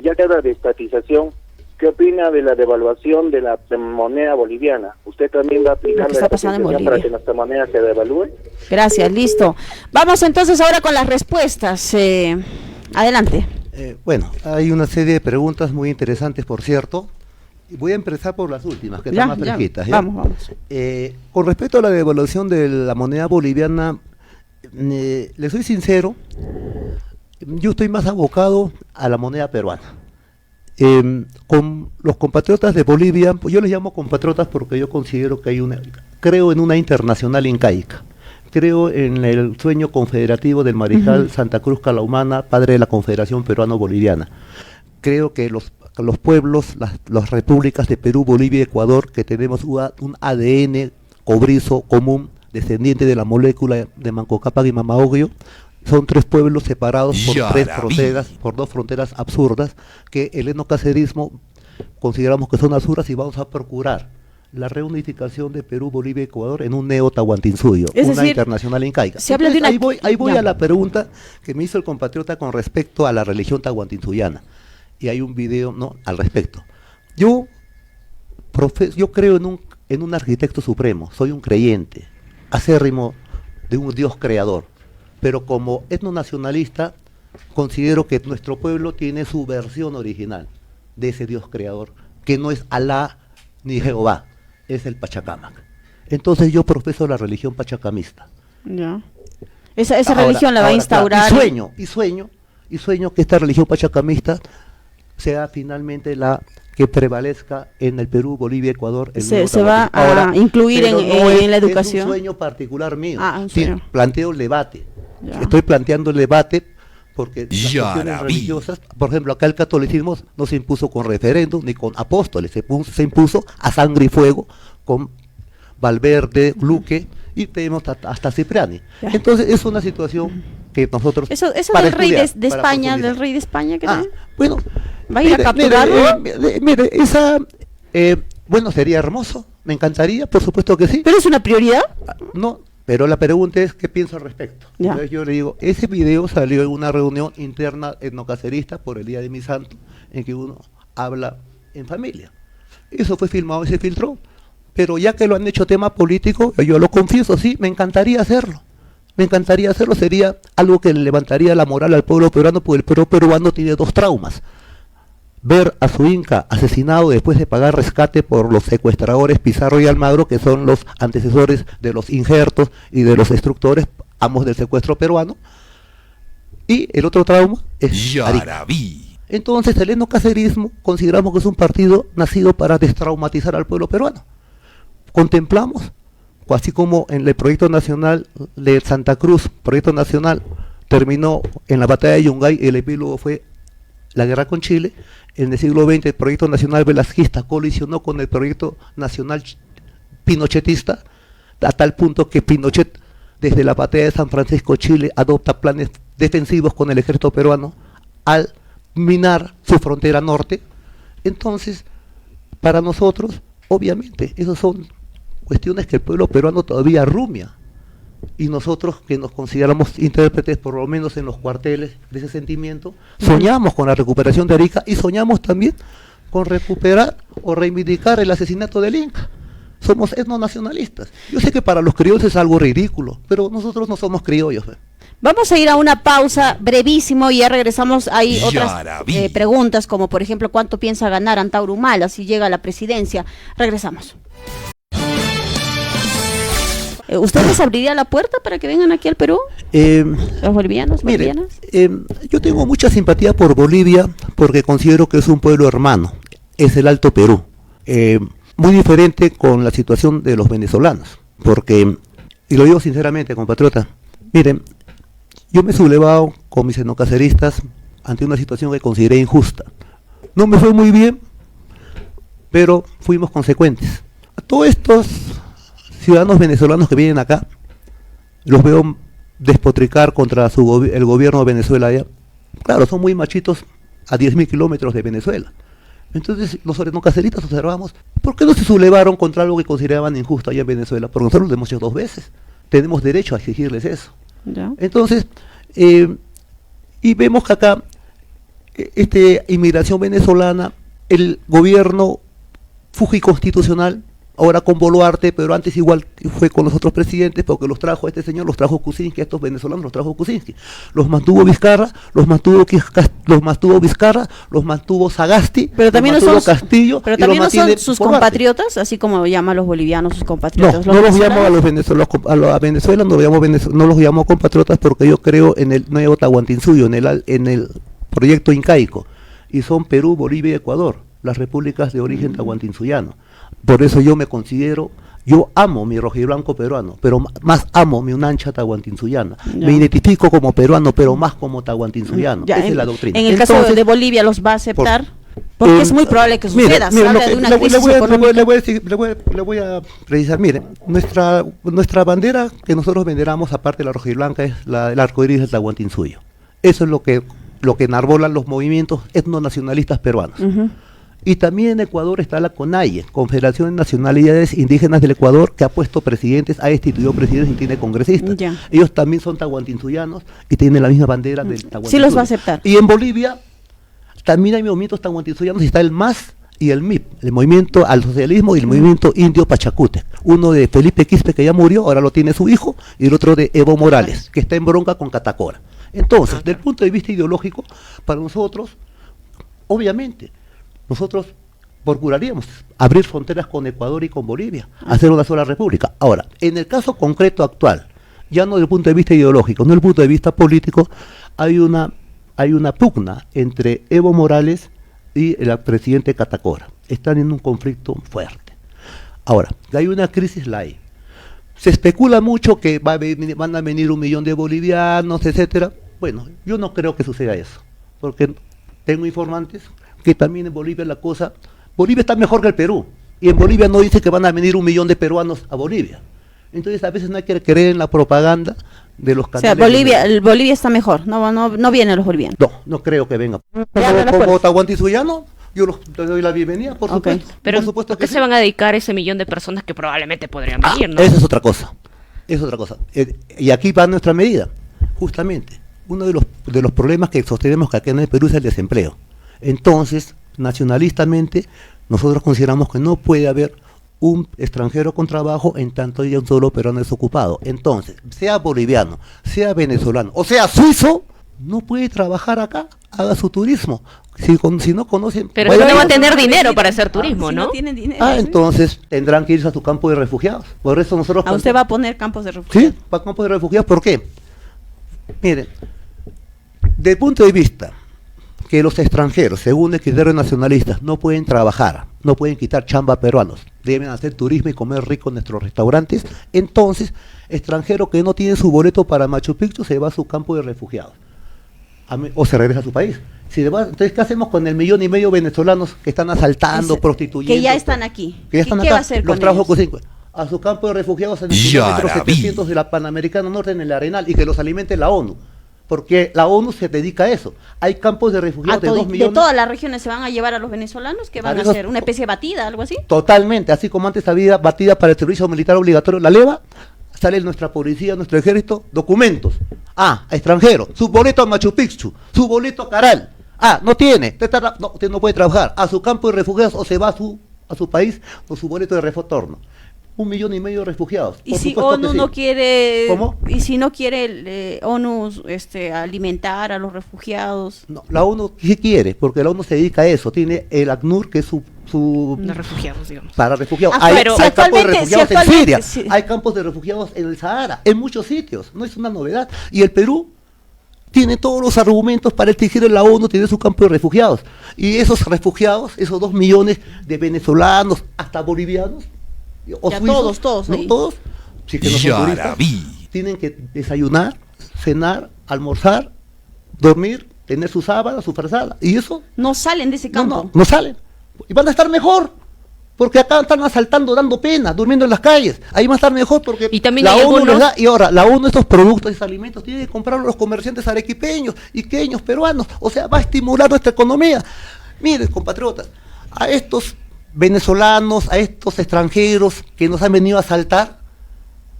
ya que habla de estatización, ¿qué opina de la devaluación de la moneda boliviana? ¿Usted también va a aplicar la estatización para que nuestra moneda se devalúe? Gracias, listo. Vamos entonces ahora con las respuestas. Adelante. Bueno, hay una serie de preguntas muy interesantes, por cierto. Voy a empezar por las últimas, que están más fresquitas. Vamos. Con respecto a la devaluación de la moneda boliviana, le soy sincero, yo estoy más abocado a la moneda peruana. Con los compatriotas de Bolivia, yo les llamo compatriotas porque yo considero que creo en una internacional incaica. Creo en el sueño confederativo del mariscal Santa Cruz Calahumana, padre de la Confederación Peruano-Boliviana. Creo que los pueblos, las repúblicas de Perú, Bolivia y Ecuador, que tenemos un ADN cobrizo común, descendiente de la molécula de Manco Cápac y Mama Oglio, son tres pueblos separados por dos fronteras absurdas, que el etnocacerismo consideramos que son absurdas y vamos a procurar la reunificación de Perú, Bolivia y Ecuador en un neo-tahuantinsuyo, una internacional incaica. Se habla de una... Ahí voy a la pregunta que me hizo el compatriota con respecto a la religión tahuantinsuyana, y hay un video al respecto. Yo creo en un arquitecto supremo, soy un creyente, acérrimo de un Dios creador, pero como etnonacionalista considero que nuestro pueblo tiene su versión original de ese Dios creador, que no es Alá ni Jehová, es el Pachacamac. Entonces yo profeso la religión pachacamista. Ya. Esa religión la va a instaurar. Claro, y sueño que esta religión pachacamista sea finalmente la que prevalezca en el Perú, Bolivia, Ecuador. Se va a incluir en la educación. Es un sueño particular mío. Sí, planteo el debate. Ya. Estoy planteando el debate porque las cuestiones religiosas, por ejemplo, acá el catolicismo no se impuso con referéndum ni con apóstoles, se impuso a sangre y fuego con Valverde, Luque y tenemos hasta Cipriani. Ya. Entonces es una situación que nosotros eso del rey de España, del rey de España que bueno, va a ir a capturarlo. Bueno, sería hermoso, me encantaría, por supuesto que sí. ¿Pero es una prioridad? No. Pero la pregunta es, ¿qué pienso al respecto? Entonces yo le digo, ese video salió en una reunión interna etnocacerista por el Día de mi Santo, en que uno habla en familia. Eso fue filmado y se filtró. Pero ya que lo han hecho tema político, yo lo confieso, sí, me encantaría hacerlo. Sería algo que le levantaría la moral al pueblo peruano, porque el pueblo peruano tiene dos traumas. Ver a su inca asesinado después de pagar rescate por los secuestradores Pizarro y Almagro, que son los antecesores de los injertos y de los destructores, ambos del secuestro peruano. Y el otro trauma es Yaraví. Entonces el etnocacerismo consideramos que es un partido nacido para destraumatizar al pueblo peruano. Contemplamos, así como en el proyecto nacional de Santa Cruz, proyecto nacional terminó en la batalla de Yungay, el epílogo fue la guerra con Chile. En el siglo XX el proyecto nacional velasquista colisionó con el proyecto nacional pinochetista, a tal punto que Pinochet, desde la batalla de San Francisco, Chile, adopta planes defensivos con el ejército peruano al minar su frontera norte. Entonces, para nosotros, obviamente, esas son cuestiones que el pueblo peruano todavía rumia. Y nosotros, que nos consideramos intérpretes, por lo menos en los cuarteles de ese sentimiento, soñamos con la recuperación de Arica y soñamos también con recuperar o reivindicar el asesinato del Inca. Somos etnonacionalistas. Yo sé que para los criollos es algo ridículo, pero nosotros no somos criollos. Vamos a ir a una pausa brevísimo y ya regresamos. Hay otras preguntas, como por ejemplo, ¿cuánto piensa ganar Antauro Humala si llega a la presidencia? Regresamos. ¿Usted les abriría la puerta para que vengan aquí al Perú? ¿Los bolivianos, bolivianas? Yo tengo mucha simpatía por Bolivia porque considero que es un pueblo hermano, es el Alto Perú. muy diferente con la situación de los venezolanos, porque, y lo digo sinceramente, compatriota, miren, yo me he sublevado con mis etnocaceristas ante una situación que consideré injusta. No me fue muy bien, pero fuimos consecuentes. A todos estos ciudadanos venezolanos que vienen acá, los veo despotricar contra el gobierno de Venezuela allá. Claro, son muy machitos a 10.000 kilómetros de Venezuela. Entonces los etnocaceristas observamos, ¿por qué no se sublevaron contra algo que consideraban injusto allá en Venezuela? Porque nosotros lo hemos hecho 2 veces. Tenemos derecho a exigirles eso. ¿Ya? Entonces, y vemos que acá, inmigración venezolana, el gobierno fujiconstitucional, ahora con Boluarte, pero antes igual fue con los otros presidentes, porque los trajo este señor, los trajo Kuczynski, a estos venezolanos los trajo Kuczynski. Los mantuvo Vizcarra, los mantuvo Sagasti, pero también los mantuvo Castillo. Pero también no son sus compatriotas, así como llaman a los bolivianos sus compatriotas. No los llamo a los venezolanos, a Venezuela no los llamo compatriotas, porque yo creo en el nuevo Tahuantinsuyo, en el proyecto incaico, y son Perú, Bolivia y Ecuador, las repúblicas de origen tahuantinsuyano. Por eso yo amo mi rojiblanco peruano, pero más amo mi unancha tahuantinsuyana. Me identifico como peruano, pero más como tahuantinsuyano. Esa es la doctrina. En el caso de Bolivia, ¿los va a aceptar? Porque es muy probable que suceda. Le voy a precisar, mire, nuestra bandera que nosotros veneramos, aparte de la rojiblanca, es el arcoíris del Tahuantinsuyo. Eso es lo que enarbolan los movimientos etnonacionalistas peruanos. Y también en Ecuador está la CONAIE, Confederación de Nacionalidades Indígenas del Ecuador, que ha puesto presidentes, ha instituido presidentes y tiene congresistas. Ellos también son tahuantinsuyanos y tienen la misma bandera del Tahuantinsuyo. Sí los va a aceptar. Y en Bolivia también hay movimientos tahuantinsuyanos, y está el MAS y el MIP, el Movimiento al Socialismo y el Movimiento Indio Pachacútec. Uno de Felipe Quispe, que ya murió, ahora lo tiene su hijo, y el otro de Evo Morales, que está en bronca con Catacora. Entonces, desde el punto de vista ideológico, para nosotros, obviamente, nosotros procuraríamos abrir fronteras con Ecuador y con Bolivia, hacer una sola república. Ahora, en el caso concreto actual, ya no desde el punto de vista ideológico, no desde el punto de vista político, hay una pugna entre Evo Morales y el presidente Catacora. Están en un conflicto fuerte. Ahora, hay una crisis ahí. Se especula mucho que van a venir 1 millón de bolivianos, etcétera. Bueno, yo no creo que suceda eso, porque tengo informantes que también en Bolivia Bolivia está mejor que el Perú, y en Bolivia no dice que van a venir 1 millón de peruanos a Bolivia. Entonces a veces no hay que creer en la propaganda de los canales. O sea, Bolivia está mejor, no vienen los bolivianos. No creo que venga. Como tahuantinsuyano, yo les doy la bienvenida, por supuesto. Pero por supuesto ¿por qué se van a dedicar ese 1 millón de personas que probablemente podrían venir, no? Esa es otra cosa. Y aquí va nuestra medida, justamente. Uno de los problemas que sostenemos que aquí en el Perú es el desempleo. Entonces, nacionalistamente, nosotros consideramos que no puede haber un extranjero con trabajo en tanto haya un solo peruano desocupado. Entonces, sea boliviano, sea venezolano, o sea suizo, no puede trabajar acá, haga su turismo. Si no conocen... Pero no va a tener dinero para hacer turismo, ¿no? Si no tienen dinero. Entonces tendrán que irse a su campo de refugiados. Por eso nosotros... ¿Usted va a poner campos de refugiados? Sí, para campos de refugiados. ¿Por qué? Miren, desde el punto de vista que los extranjeros, según el criterio nacionalistas, no pueden trabajar, no pueden quitar chamba a peruanos, deben hacer turismo y comer rico en nuestros restaurantes, entonces, extranjero que no tiene su boleto para Machu Picchu se va a su campo de refugiados, o se regresa a su país. Entonces, ¿qué hacemos con el 1,5 millones de venezolanos que están asaltando, prostituyendo? Que ya están aquí. Que ya están ¿Qué acá? va a hacer Los con trajo ellos? A su campo de refugiados en el kilómetro 700 de la Panamericana Norte, en el Arenal, y que los alimente la ONU. Porque la ONU se dedica a eso. Hay campos de refugiados de 2 millones. ¿De todas las regiones se van a llevar a los venezolanos? ¿Qué van a hacer? ¿Una especie de batida, algo así? Totalmente, así como antes había batida para el servicio militar obligatorio, la leva, sale nuestra policía, nuestro ejército, documentos. Extranjero, su boleto a Machu Picchu, su boleto a Caral. No tiene, usted no puede trabajar. A su campo de refugiados o se va a su país con su boleto de retorno. 1,5 millones de refugiados. Y si ONU no quiere, ¿cómo? Y si no quiere ONU alimentar a los refugiados. No, la ONU sí quiere, porque la ONU se dedica a eso. Tiene el ACNUR, que es su de refugiados, digamos. Para refugiados. Hay campos de refugiados en Siria, hay campos de refugiados en el Sahara, en muchos sitios. No es una novedad. Y el Perú tiene todos los argumentos para exigir en la ONU tener su campo de refugiados. Y esos refugiados, esos 2 millones de venezolanos, hasta bolivianos, o ya suizos, todos, ¿no? ahí. Todos, si que no son turistas, tienen que desayunar, cenar, almorzar, dormir, tener su sábana, su frazada, y eso... No salen de ese campo. No salen. Y van a estar mejor. Porque acá están asaltando, dando pena, durmiendo en las calles. Ahí va a estar mejor porque y también la hay ONU algunos... les da, y ahora la ONU estos productos, estos alimentos, tiene que comprarlos los comerciantes arequipeños, iqueños, peruanos. O sea, va a estimular nuestra economía. Miren, compatriotas, a estos venezolanos, a estos extranjeros que nos han venido a asaltar,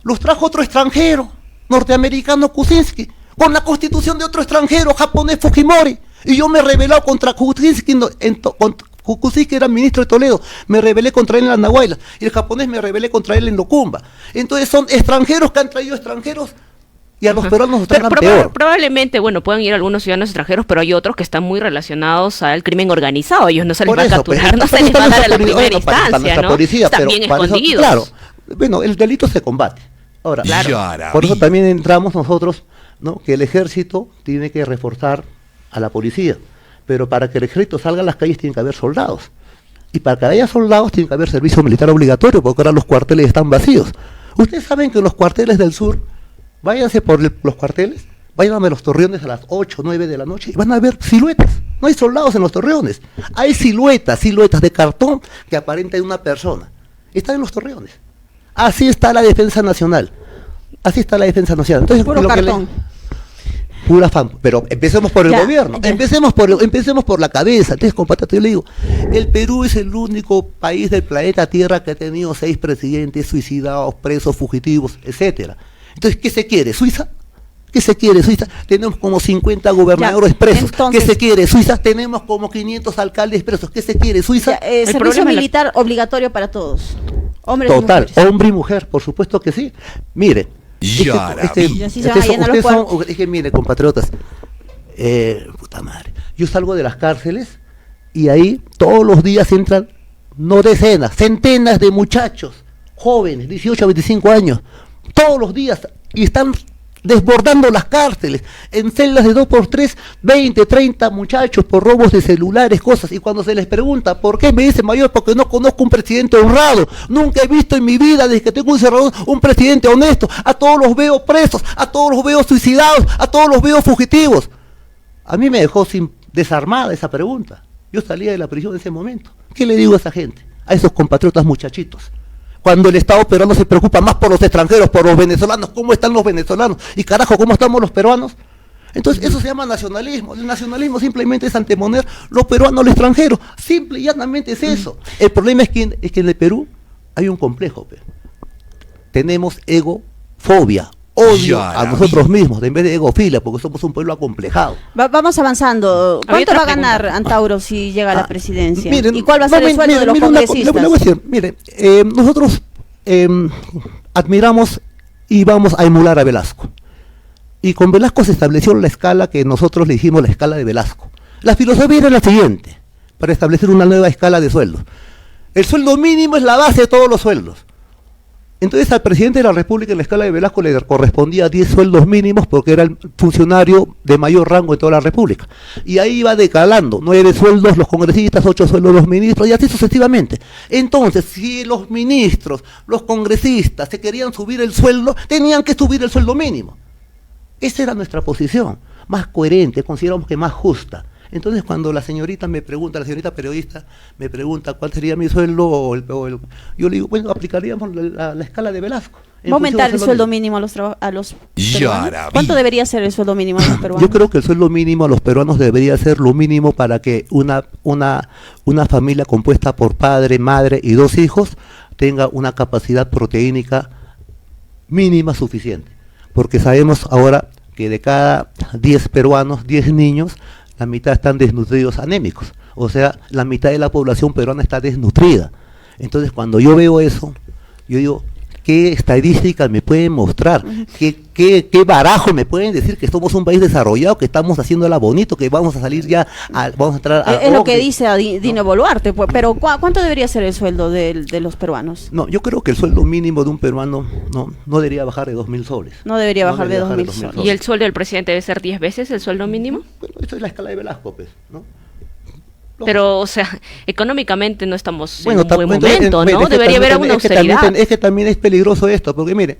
los trajo otro extranjero, norteamericano Kuczynski, con la constitución de otro extranjero, japonés Fujimori. Y yo me he rebelado contra Kuczynski, Kuczynski era ministro de Toledo, me rebelé contra él en la Nahuaylas, y el japonés me rebelé contra él en Locumba. Entonces son extranjeros que han traído extranjeros y a los peruanos nos tratan peor. Probablemente, bueno, puedan ir algunos ciudadanos extranjeros, pero hay otros que están muy relacionados al crimen organizado. Ellos no se les va a capturar, no se les va a dar a la primera instancia, ¿no? Policía, están bien escondidos. Claro, bueno, el delito se combate. Ahora, claro. Por eso también entramos nosotros, ¿no? Que el ejército tiene que reforzar a la policía. Pero para que el ejército salga a las calles tiene que haber soldados. Y para que haya soldados tiene que haber servicio militar obligatorio, porque ahora los cuarteles están vacíos. Ustedes saben que en los cuarteles del sur, váyanse por los cuarteles, vayan a los torreones a las 8, 9 de la noche y van a ver siluetas. No hay soldados en los torreones. Hay siluetas de cartón que aparentan una persona. Están en los torreones. Así está la defensa nacional. Entonces, puro cartón. Pura fan, pero empecemos por el gobierno, empecemos por la cabeza. Entonces, compatriota, yo le digo, el Perú es el único país del planeta Tierra que ha tenido 6 presidentes suicidados, presos, fugitivos, etcétera. Entonces, ¿qué se quiere? ¿Suiza? ¿Qué se quiere? Suiza. Tenemos como 50 gobernadores presos. Entonces, ¿qué se quiere? Suiza. Tenemos como 500 alcaldes presos. ¿Qué se quiere? Suiza. Servicio militar obligatorio para todos. Hombres Total, y mujeres. Hombre y mujer, por supuesto que sí. Mire. Mire, compatriotas, puta madre, yo salgo de las cárceles y ahí todos los días entran, no decenas, centenas de muchachos, jóvenes, 18 a 25 años, todos los días, y están desbordando las cárceles, en celdas de 2x3, 20, 30 muchachos por robos de celulares, cosas, y cuando se les pregunta, ¿por qué? Me dicen, mayor, porque no conozco un presidente honrado, nunca he visto en mi vida, desde que tengo un presidente honesto, a todos los veo presos, a todos los veo suicidados, a todos los veo fugitivos. A mí me dejó desarmada esa pregunta, yo salía de la prisión en ese momento. ¿Qué le digo a esa gente, a esos compatriotas muchachitos? Cuando el Estado peruano se preocupa más por los extranjeros, por los venezolanos, ¿cómo están los venezolanos? Y carajo, ¿cómo estamos los peruanos? Entonces eso se llama nacionalismo. El nacionalismo simplemente es anteponer lo peruano al extranjero. Simple y llanamente es eso. El problema es que en el Perú hay un complejo. Tenemos egofobia, odio a nosotros mismos, en vez de egofilia, porque somos un pueblo acomplejado. Vamos avanzando. ¿Cuánto va a ganar Antauro si llega a la presidencia? Miren, ¿y cuál va a ser el sueldo de los congresistas? Nosotros admiramos y vamos a emular a Velasco. Y con Velasco se estableció la escala que nosotros le dijimos la escala de Velasco. La filosofía era la siguiente, para establecer una nueva escala de sueldos. El sueldo mínimo es la base de todos los sueldos. Entonces al presidente de la República en la escala de Velasco le correspondía 10 sueldos mínimos porque era el funcionario de mayor rango de toda la República. Y ahí iba decalando, 9 sueldos los congresistas, 8 sueldos los ministros y así sucesivamente. Entonces, si los ministros, los congresistas se querían subir el sueldo, tenían que subir el sueldo mínimo. Esa era nuestra posición, más coherente, consideramos que más justa. Entonces cuando la señorita periodista me pregunta cuál sería mi sueldo, yo le digo, bueno, aplicaríamos la escala de Velasco. ¿Va a aumentar el sueldo mínimo a los peruanos? ¿Cuánto debería ser el sueldo mínimo a los peruanos? Yo creo que el sueldo mínimo a los peruanos debería ser lo mínimo para que una familia compuesta por padre, madre y 2 hijos tenga una capacidad proteínica mínima suficiente. Porque sabemos ahora que de cada 10 peruanos, 10 niños, la mitad están desnutridos anémicos, o sea, la mitad de la población peruana está desnutrida. Entonces, cuando yo veo eso, yo digo, ¿qué estadísticas me pueden mostrar? ¿Qué ¿Qué barajo me pueden decir que somos un país desarrollado, que estamos haciéndola bonito, que vamos a salir ya, vamos a entrar a... Es lo que dice Dino Boluarte, pues, pero ¿cuánto debería ser el sueldo de los peruanos? No, yo creo que el sueldo mínimo de un peruano no debería bajar de 2.000 soles. No debería bajar de 2.000 soles. ¿Y el sueldo del presidente debe ser 10 veces el sueldo mínimo? Bueno, esto es la escala de Velasco, pues, ¿no? Pero, o sea, económicamente no estamos en un buen momento, ¿no? Debería haber alguna austeridad. Es que también es peligroso esto, porque mire,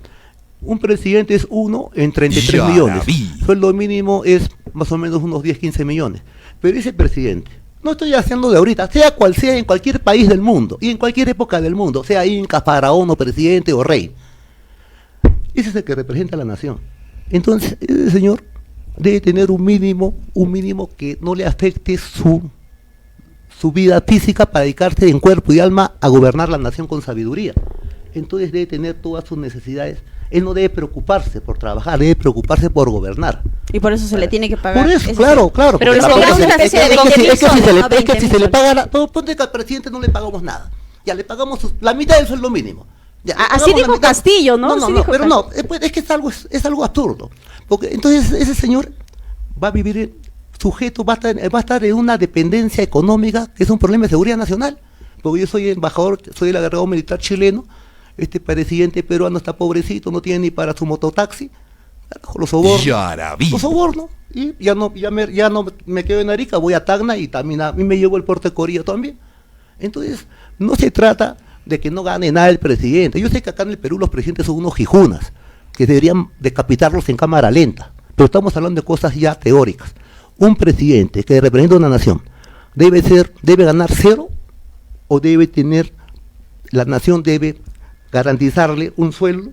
un presidente es 1 en 33 millones. Sueldo mínimo es más o menos unos 10, 15 millones. Pero ese presidente, no estoy haciendo de ahorita, sea cual sea en cualquier país del mundo, y en cualquier época del mundo, sea inca, faraón o presidente o rey, ese es el que representa a la nación. Entonces, ese señor debe tener un mínimo que no le afecte su vida física para dedicarse en cuerpo y alma a gobernar la nación con sabiduría. Entonces debe tener todas sus necesidades. Él no debe preocuparse por trabajar, debe preocuparse por gobernar. Y por eso se le tiene que pagar. Por eso, claro. Pero es que si se le paga, ponte que al presidente no le pagamos nada. Ya le pagamos la mitad del sueldo mínimo. Ya, así dijo Castillo, ¿no? No, es que es algo absurdo. Porque entonces ese señor va a vivir sujeto, va a estar en una dependencia económica que es un problema de seguridad nacional. Porque yo soy embajador, soy el agregado militar chileno. Este presidente peruano está pobrecito, no tiene ni para su mototaxi, lo soborno, y ya no me quedo en Arica, voy a Tacna y también a mí me llevo el Puerto Corillo también. Entonces, no se trata de que no gane nada el presidente. Yo sé que acá en el Perú los presidentes son unos jijunas, que deberían decapitarlos en cámara lenta, pero estamos hablando de cosas ya teóricas. Un presidente que representa una nación debe ganar cero, o la nación debe garantizarle un sueldo,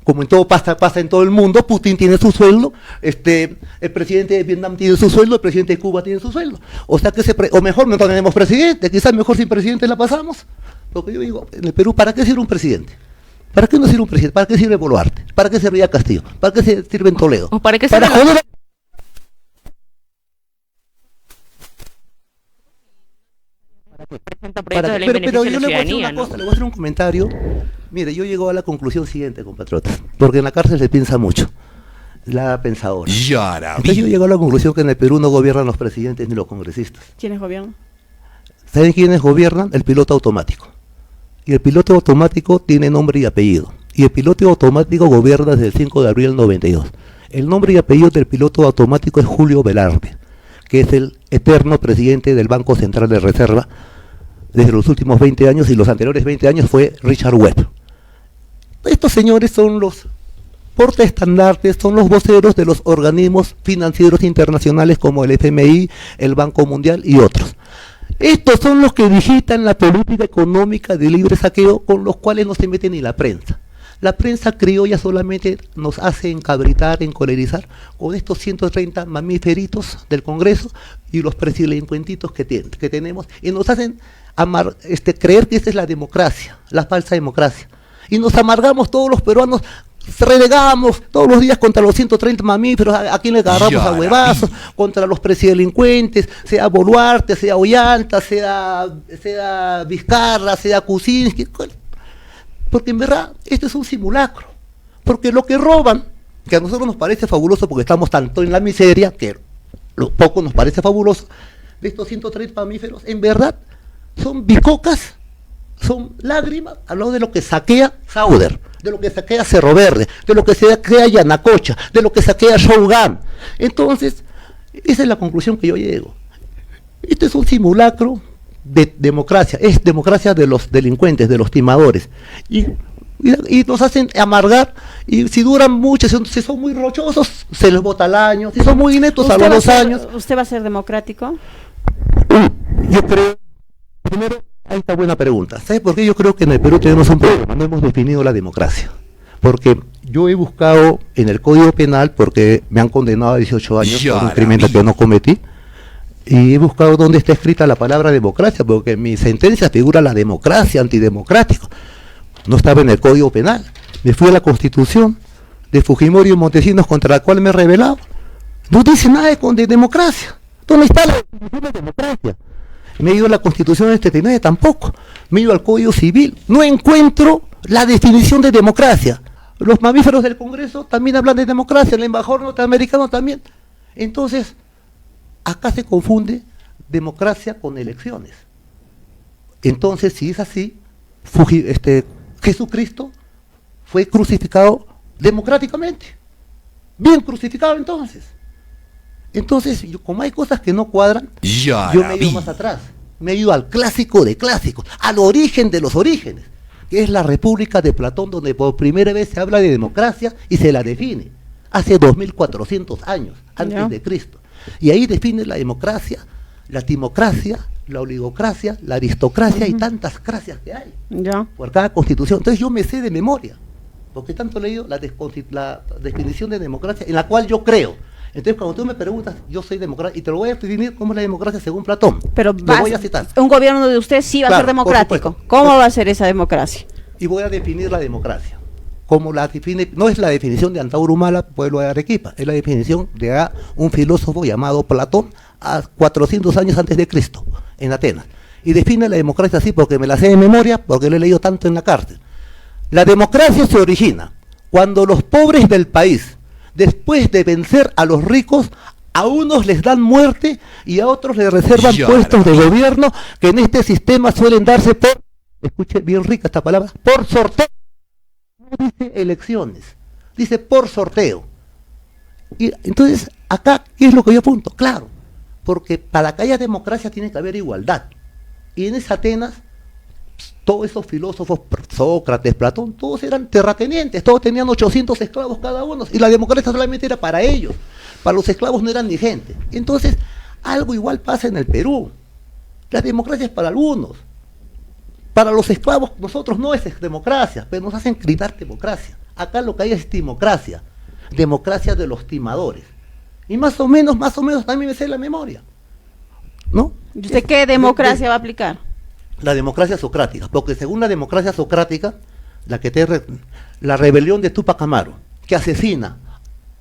como en todo pasa en todo el mundo. Putin tiene su sueldo, el presidente de Vietnam tiene su sueldo, el presidente de Cuba tiene su sueldo. O sea que o mejor no tenemos presidente, quizás mejor sin presidente la pasamos. Lo que yo digo, en el Perú, ¿para qué sirve un presidente? ¿Para qué no sirve un presidente? ¿Para qué sirve Boluarte? ¿Para qué sirve Castillo? ¿Para qué sirve en Toledo? ¿O para qué sirve? Pero yo le voy a decir una cosa, le voy a hacer un comentario. Mire, yo llego a la conclusión siguiente, compatriotas, porque en la cárcel se piensa mucho, la pensadora. Entonces yo llego a la conclusión que en el Perú no gobiernan los presidentes ni los congresistas. ¿Quiénes gobiernan? ¿Saben quiénes gobiernan? El piloto automático. Y el piloto automático tiene nombre y apellido. Y el piloto automático gobierna desde el 5 de abril del 92. El nombre y apellido del piloto automático es Julio Velarde, que es el eterno presidente del Banco Central de Reserva desde los últimos 20 años, y los anteriores 20 años fue Richard Webb. Estos señores son los portaestandartes, son los voceros de los organismos financieros internacionales como el FMI, el Banco Mundial y otros. Estos son los que digitan la política económica de libre saqueo, con los cuales no se mete ni la prensa. La prensa criolla solamente nos hace encabritar, encolerizar con estos 130 mamíferitos del Congreso y los presidencialicuentitos que tenemos, y nos hacen creer que esta es la democracia, la falsa democracia. Y nos amargamos todos los peruanos, renegamos todos los días contra los 130 mamíferos, a quien le agarramos a huevazos, contra los presidencialicuentes, sea Boluarte, sea Ollanta, sea Vizcarra, sea Kuczynski, porque en verdad esto es un simulacro. Porque lo que roban, que a nosotros nos parece fabuloso porque estamos tanto en la miseria, que lo poco nos parece fabuloso, de estos 130 mamíferos, en verdad son bicocas, son lágrimas al lado de lo que saquea Sauder, de lo que saquea Cerro Verde, de lo que saquea Yanacocha, de lo que saquea Shogun. Entonces, esa es la conclusión que yo llego. Esto es un simulacro de democracia, es democracia de los delincuentes, de los timadores. Y nos hacen amargar, y si duran mucho, si son muy rochosos, se les bota al año, si son muy ineptos, a los 2 años. ¿Usted va a ser democrático? Yo creo, primero, ahí está buena pregunta. ¿Sabe por qué yo creo que en el Perú tenemos un problema? No hemos definido la democracia. Porque yo he buscado en el Código Penal, porque me han condenado a 18 años por un crimen que yo no cometí, y he buscado dónde está escrita la palabra democracia, porque en mi sentencia figura la democracia, antidemocrático. No estaba en el Código Penal. Me fui a la Constitución de Fujimori y Montesinos, contra la cual me he rebelado. No dice nada de democracia. ¿Dónde está la definición de democracia? Me he ido a la Constitución del 79, tampoco. Me he ido al Código Civil. No encuentro la definición de democracia. Los mamíferos del Congreso también hablan de democracia, el embajador norteamericano también. Entonces, acá se confunde democracia con elecciones. Entonces, si es así, Jesucristo fue crucificado democráticamente. Bien crucificado entonces. Entonces, como hay cosas que no cuadran, yo me he ido más atrás. Me he ido al clásico de clásicos, al origen de los orígenes, que es la República de Platón, donde por primera vez se habla de democracia y se la define, hace 2400 años, antes de Cristo. Y ahí define la democracia, la timocracia, la oligocracia, la aristocracia y tantas cracias que hay por cada constitución. Entonces yo me sé de memoria, porque tanto he leído la definición de democracia, en la cual yo creo. Entonces cuando tú me preguntas, yo soy democrático, y te lo voy a definir como es la democracia según Platón. Pero voy a citar. Un gobierno de usted sí va a ser democrático. ¿Cómo va a ser esa democracia? Y voy a definir la democracia. Como la define, no es la definición de Antauro Humala, pueblo de Arequipa, es la definición de un filósofo llamado Platón a 400 años antes de Cristo, en Atenas. Y define la democracia así porque me la sé de memoria, porque lo he leído tanto en la cárcel. La democracia se origina cuando los pobres del país, después de vencer a los ricos, a unos les dan muerte y a otros les reservan puestos de gobierno que en este sistema suelen darse por, escuche bien rica esta palabra, por sorteo. No dice elecciones, dice por sorteo. Y entonces, acá, ¿qué es lo que yo apunto? Claro, porque para que haya democracia tiene que haber igualdad. Y en esa Atenas, todos esos filósofos, Sócrates, Platón, todos eran terratenientes, todos tenían 800 esclavos cada uno, y la democracia solamente era para ellos, para los esclavos no eran ni gente. Entonces, algo igual pasa en el Perú. La democracia es para algunos. Para los esclavos, nosotros no es democracia, pero nos hacen gritar democracia. Acá lo que hay es timocracia, democracia de los timadores. Y más o menos también me sé la memoria, ¿no? ¿Y usted qué democracia va a aplicar? La democracia socrática, porque según la democracia socrática, la rebelión de Túpac Amaru, que asesina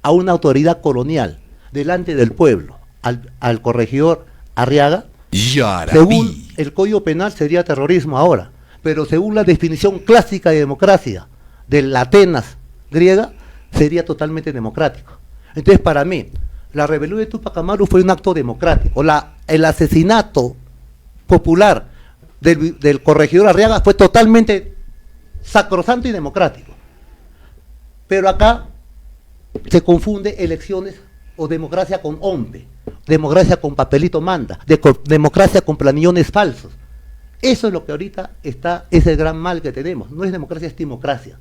a una autoridad colonial delante del pueblo, al corregidor Arriaga, según el Código Penal sería terrorismo ahora, pero según la definición clásica de democracia de la Atenas griega, sería totalmente democrático. Entonces, para mí, la rebelión de Túpac Amaru fue un acto democrático. El asesinato popular del corregidor Arriaga fue totalmente sacrosanto y democrático. Pero acá se confunde elecciones o democracia con OMPE, democracia con papelito manda, democracia con planillones falsos. Eso es lo que ahorita es el gran mal que tenemos. No es democracia, es timocracia.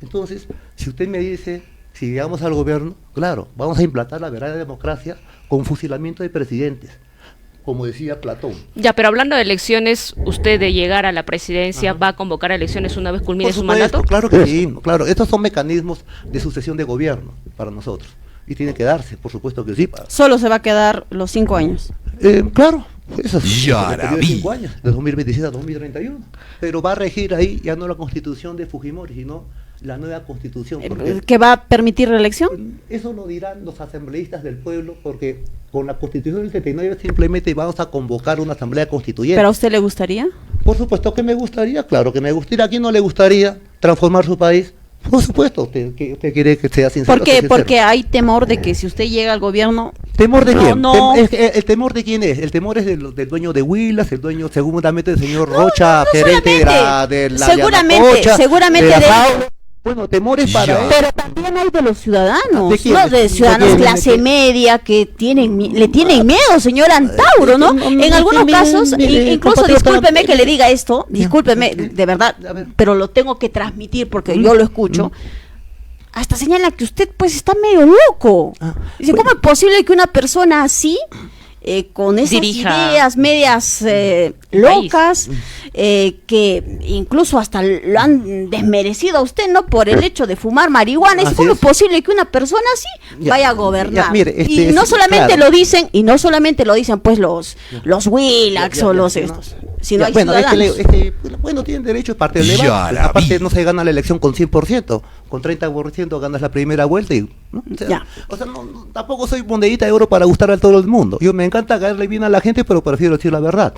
Entonces, si usted me dice, si llegamos al gobierno, claro, vamos a implantar la verdadera democracia con fusilamiento de presidentes, como decía Platón. Ya, pero hablando de elecciones, usted de llegar a la presidencia, ¿va a convocar a elecciones una vez culmine su mandato? Claro que sí, claro. Estos son mecanismos de sucesión de gobierno para nosotros. Y tiene que darse, por supuesto que sí. Solo se va a quedar los 5 años. Claro, esos 5 años, de 2027 a 2031. Pero va a regir ahí ya no la constitución de Fujimori, sino la nueva constitución. ¿Que va a permitir reelección? Eso lo dirán los asambleístas del pueblo, porque con la constitución del 79 simplemente vamos a convocar una asamblea constituyente. ¿Pero a usted le gustaría? Por supuesto que me gustaría, claro que me gustaría. ¿A quién no le gustaría transformar su país? Por supuesto, usted quiere que sea sincero. ¿Por qué? Porque hay temor de que si usted llega al gobierno... ¿Temor de quién? ¿El temor de quién es? El temor es del dueño de Huilas, el dueño seguramente del señor Rocha, gerente de la seguramente de bueno, temores para él. Pero también hay de los ciudadanos, de ciudadanos clase media que le tienen miedo, señor Antauro, ¿no? En algunos casos, incluso discúlpeme que le diga esto, discúlpeme, de verdad, pero lo tengo que transmitir porque yo lo escucho. Hasta señala que usted pues está medio loco. Dice, ¿cómo es posible que una persona así, con esas ideas medias locas, que incluso hasta lo han desmerecido a usted, ¿no? Por el hecho de fumar marihuana. ¿Cómo es posible que una persona así vaya a gobernar? Y no solamente lo dicen, pues los Willax o los estos, sino hay ciudadanos. Bueno, tienen derecho, es parte del debate. Aparte no se gana la elección con 100%, con 30% ganas la primera vuelta y ¿no? O sea, tampoco soy monedita de oro para gustar a todo el mundo. Yo me encanta caerle bien a la gente, pero prefiero decir la verdad.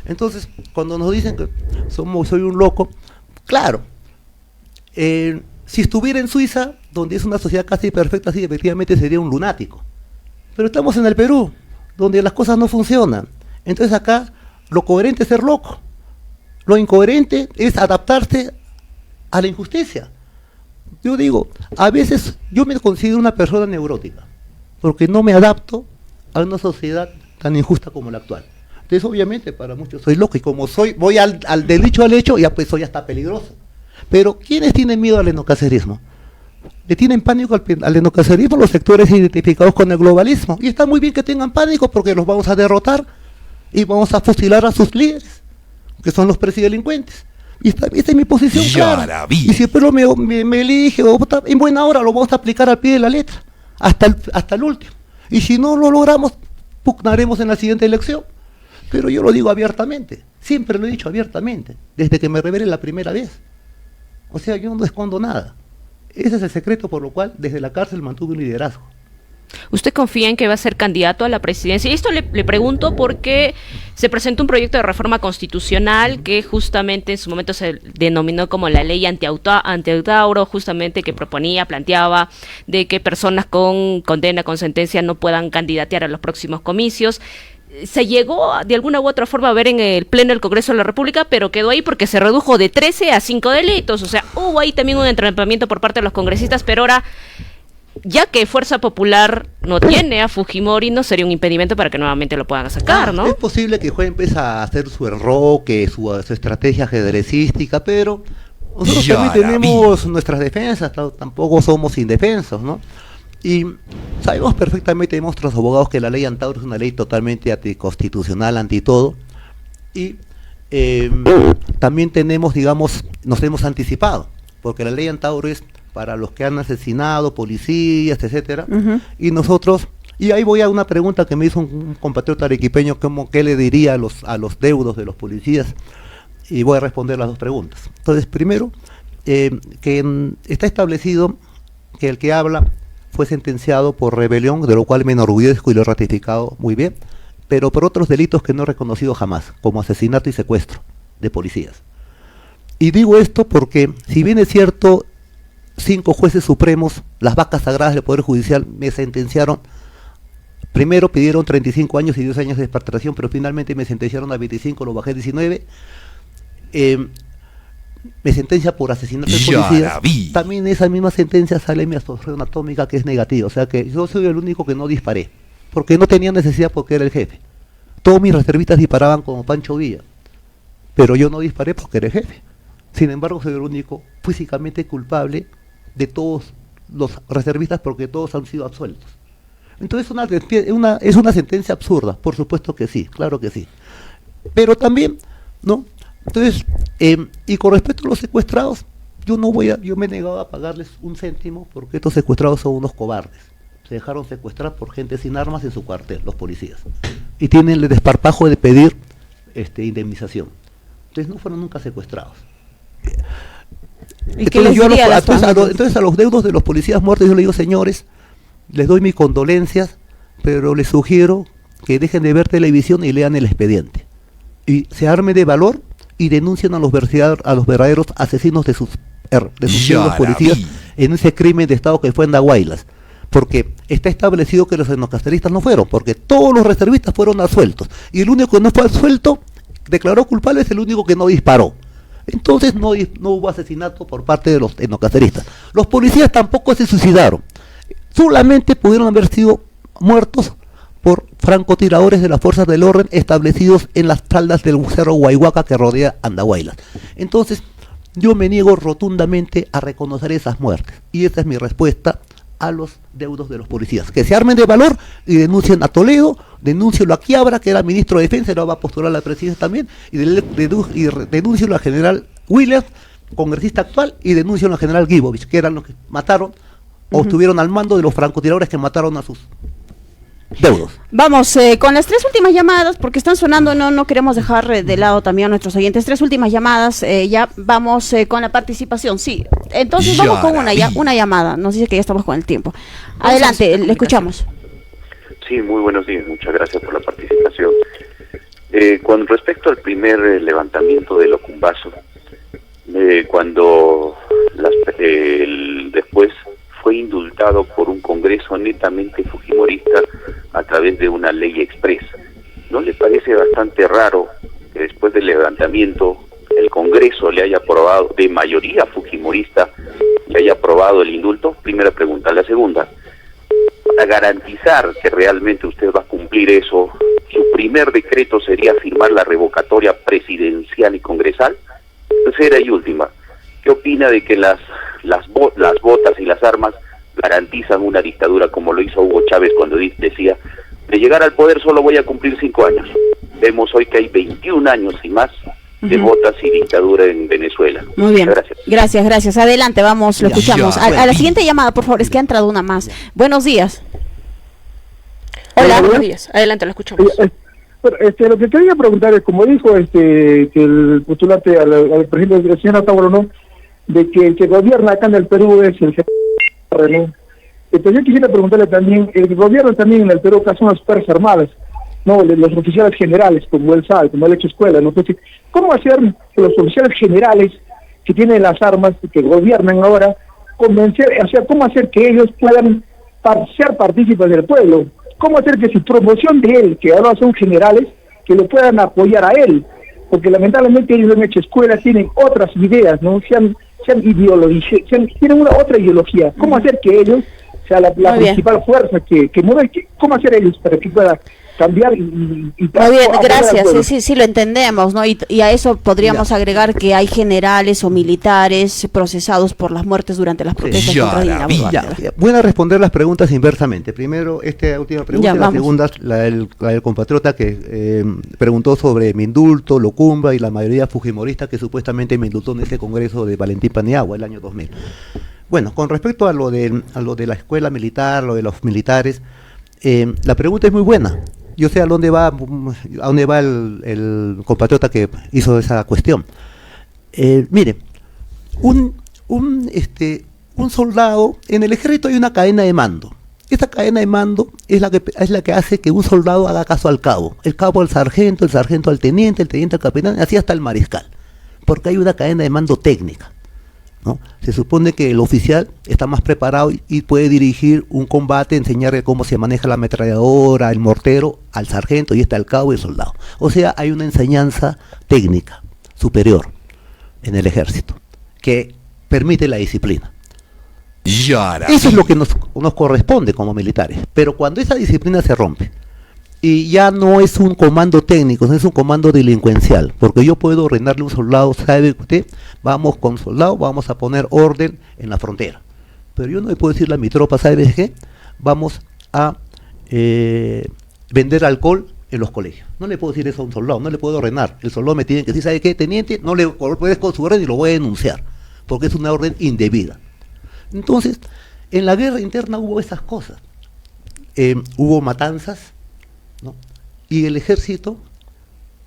Entonces, cuando nos dicen que soy un loco, claro, Si estuviera en Suiza, donde es una sociedad casi perfecta, sí, efectivamente sería un lunático. Pero estamos en el Perú, donde las cosas no funcionan. Entonces acá, lo coherente es ser loco. Lo incoherente es adaptarse a la injusticia. Yo digo, a veces yo me considero una persona neurótica, porque no me adapto a una sociedad tan injusta como la actual. Entonces, obviamente, para muchos soy loco, y como voy del dicho al hecho, ya pues soy hasta peligroso. Pero, ¿quiénes tienen miedo al endocacerismo? Le tienen pánico al endocacerismo los sectores identificados con el globalismo. Y está muy bien que tengan pánico, porque los vamos a derrotar y vamos a fusilar a sus líderes, que son los presidelincuentes. Y esta es mi posición clara. Y si el pueblo me elige o vota, en buena hora lo vamos a aplicar al pie de la letra, hasta el último. Y si no lo logramos, pugnaremos en la siguiente elección. Pero yo lo digo abiertamente, siempre lo he dicho abiertamente, desde que me rebelé la primera vez. O sea, yo no escondo nada. Ese es el secreto por lo cual desde la cárcel mantuve un liderazgo. ¿Usted confía en que va a ser candidato a la presidencia? Y esto le pregunto porque se presentó un proyecto de reforma constitucional que justamente en su momento se denominó como la ley anti-Antauro, justamente que planteaba de que personas con condena, con sentencia no puedan candidatear a los próximos comicios. Se llegó de alguna u otra forma a ver en el Pleno del Congreso de la República, pero quedó ahí porque se redujo de 13 a 5 delitos. O sea, hubo ahí también un entrampamiento por parte de los congresistas, pero ahora, ya que Fuerza Popular no tiene a Fujimori, no sería un impedimento para que nuevamente lo puedan sacar, ¿no? Es posible que Juez empiece a hacer su enroque, su estrategia ajedrecística, pero nosotros también tenemos nuestras defensas, tampoco somos indefensos, ¿no? Y sabemos perfectamente, nuestros abogados, que la ley Antauro es una ley totalmente anticonstitucional, anti todo, y también tenemos, digamos, nos hemos anticipado, porque la ley Antauro es para los que han asesinado, policías, etcétera, y nosotros, y ahí voy a una pregunta que me hizo un compatriota arequipeño, como qué le diría a los deudos de los policías, y voy a responder las dos preguntas. Entonces, primero, está establecido que el que habla fue sentenciado por rebelión, de lo cual me enorgullezco y lo he ratificado muy bien, pero por otros delitos que no he reconocido jamás, como asesinato y secuestro de policías. Y digo esto porque, si bien es cierto, 5 jueces supremos, las vacas sagradas del Poder Judicial, me sentenciaron, primero pidieron 35 años y 10 años de expatriación, pero finalmente me sentenciaron a 25, lo bajé a 19, me sentencia por asesinato de policías, también esa misma sentencia sale en mi absorción atómica, que es negativa, o sea que yo soy el único que no disparé, porque no tenía necesidad, porque era el jefe. Todos mis reservistas disparaban como Pancho Villa, pero yo no disparé porque era el jefe. Sin embargo, soy el único físicamente culpable de todos los reservistas, porque todos han sido absueltos. Entonces es una sentencia absurda, por supuesto que sí, claro que sí. Pero también, ¿no? Entonces, y con respecto a los secuestrados, yo me he negado a pagarles un céntimo, porque estos secuestrados son unos cobardes. Se dejaron secuestrar por gente sin armas en su cuartel, los policías. Y tienen el desparpajo de pedir indemnización. Entonces no fueron nunca secuestrados. Entonces a los deudos de los policías muertos yo les digo, señores, les doy mis condolencias, pero les sugiero que dejen de ver televisión y lean el expediente. Y se armen de valor y denuncien a los verdaderos asesinos de sus policías en ese crimen de Estado que fue en Andahuaylas. Porque está establecido que los endocaceristas no fueron, porque todos los reservistas fueron absueltos. Y el único que no fue absuelto, declaró culpable, es el único que no disparó. Entonces no hubo asesinato por parte de los endocaceristas. Los policías tampoco se suicidaron. Solamente pudieron haber sido muertos por francotiradores de las fuerzas del orden establecidos en las faldas del cerro Huayhuaca que rodea Andahuaylas. Entonces, yo me niego rotundamente a reconocer esas muertes. Y esa es mi respuesta a los deudos de los policías. Que se armen de valor y denuncien a Toledo, denúncienlo a Quiabra, que era ministro de Defensa y lo va a postular a la presidencia también, y denúncienlo al general Williams, congresista actual, y denúncienlo al general Gibovich, que eran los que mataron o estuvieron al mando de los francotiradores que mataron a sus deudos. Vamos con las 3 últimas llamadas, porque están sonando, no queremos dejar de lado también a nuestros oyentes. 3 últimas llamadas, ya vamos con la participación, sí. Entonces vamos con una llamada, nos dice que ya estamos con el tiempo. Adelante, le escuchamos. Sí, muy buenos días, muchas gracias por la participación. Con respecto al primer levantamiento del Ocumbazo, cuando indultado por un Congreso netamente fujimorista a través de una ley expresa. ¿No le parece bastante raro que después del levantamiento el Congreso le haya aprobado, de mayoría fujimorista, le haya aprobado el indulto? Primera pregunta. La segunda, para garantizar que realmente usted va a cumplir eso, su primer decreto sería firmar la revocatoria presidencial y congresal. Tercera y última, ¿qué opina de que las botas y las armas garantizan una dictadura, como lo hizo Hugo Chávez cuando decía, de llegar al poder solo voy a cumplir 5 años? Vemos hoy que hay 21 años y más de botas y dictadura en Venezuela. Muy bien. Gracias. Adelante, vamos, lo escuchamos. A la siguiente llamada, por favor, es que ha entrado una más. Buenos días. Hola, buenos días. Adelante, lo escuchamos. Lo que quería preguntar es, como dijo que el postulante al presidente, el señor Antauro, ¿no?, de que el que gobierna acá en el Perú es el general, ¿no? Entonces yo quisiera preguntarle también, el que gobierna también en el Perú acá son las Fuerzas Armadas, ¿no?, los oficiales generales, como él sabe, como él ha hecho escuela, ¿no? Entonces, ¿cómo hacer que los oficiales generales que tienen las armas, que gobiernan ahora, cómo hacer que ellos puedan ser partícipes del pueblo? ¿Cómo hacer que su promoción de él, que ahora son generales, que lo puedan apoyar a él? Porque lamentablemente ellos han hecho escuelas, tienen otras ideas, ¿no? Tienen otra ideología. ¿Cómo hacer que ellos sea la principal fuerza que mueve? ¿Cómo hacer ellos para que pueda cambiar muy bien, gracias, sí, lo entendemos, ¿no? Y a eso podríamos agregar que hay generales o militares procesados por las muertes durante las protestas contra Dina Boluarte. Voy a responder las preguntas inversamente. Primero, esta última pregunta, y la segunda, la del compatriota que preguntó sobre mi indulto, Locumba y la mayoría fujimorista que supuestamente me indultó en ese congreso de Valentín Paniagua el año 2000. Bueno, con respecto a lo de la escuela militar, lo de los militares, la pregunta es muy buena. Yo sé a dónde va el compatriota que hizo esa cuestión. Mire, un soldado, en el ejército hay una cadena de mando. Esta cadena de mando es la que hace que un soldado haga caso al cabo. El cabo al sargento, el sargento al teniente, el teniente al capitán, así hasta el mariscal. Porque hay una cadena de mando técnica, ¿no? Se supone que el oficial está más preparado y puede dirigir un combate, enseñarle cómo se maneja la ametralladora, el mortero, al sargento, y está el cabo y el soldado. O sea, hay una enseñanza técnica superior en el ejército que permite la disciplina. Eso es lo que nos corresponde como militares. Pero cuando esa disciplina se rompe y ya no es un comando técnico, no es un comando delincuencial, porque yo puedo ordenarle a un soldado, ¿sabe usted? Vamos con soldado, vamos a poner orden en la frontera. Pero yo no le puedo decirle a mi tropa, ¿sabe qué? Vamos a vender alcohol en los colegios. No le puedo decir eso a un soldado, no le puedo ordenar. El soldado me tiene que decir, ¿sabe qué, teniente? No le obedezco su orden y lo voy a denunciar, porque es una orden indebida. Entonces, en la guerra interna hubo esas cosas. Hubo matanzas, ¿no? Y el ejército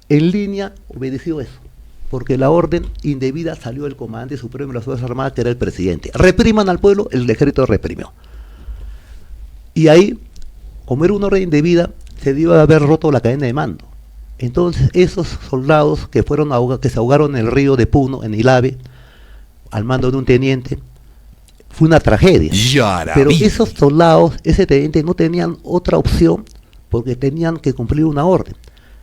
en línea obedeció eso, porque la orden indebida salió del comandante supremo de las Fuerzas Armadas, que era el presidente. Repriman al pueblo, el ejército reprimió. Y ahí, como era una orden indebida, se dio a haber roto la cadena de mando. Entonces esos soldados que se ahogaron en el río de Puno, en Ilave, al mando de un teniente, fue una tragedia. Pero esos soldados, ese teniente, no tenían otra opción, porque tenían que cumplir una orden.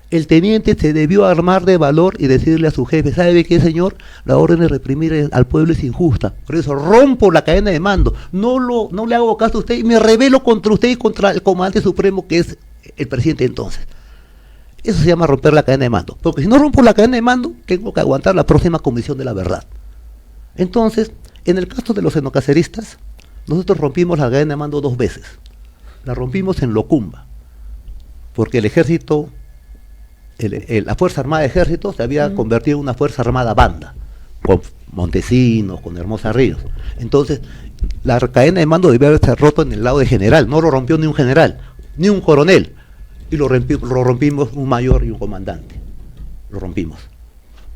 El teniente se debió armar de valor y decirle a su jefe, ¿sabe qué, señor? La orden de reprimir al pueblo es injusta, por eso rompo la cadena de mando, no le hago caso a usted y me rebelo contra usted y contra el comandante supremo, que es el presidente entonces. Eso se llama romper la cadena de mando, porque si no rompo la cadena de mando, tengo que aguantar la próxima comisión de la verdad. Entonces, en el caso de los xenocaceristas, nosotros rompimos la cadena de mando 2 veces. La rompimos en Locumba, porque el ejército, la Fuerza Armada de Ejército se había convertido en una Fuerza Armada banda, con Montesinos, con Hermosa Ríos. Entonces, la cadena de mando debía haberse roto en el lado de general, no lo rompió ni un general, ni un coronel, y lo rompimos un mayor y un comandante. Lo rompimos.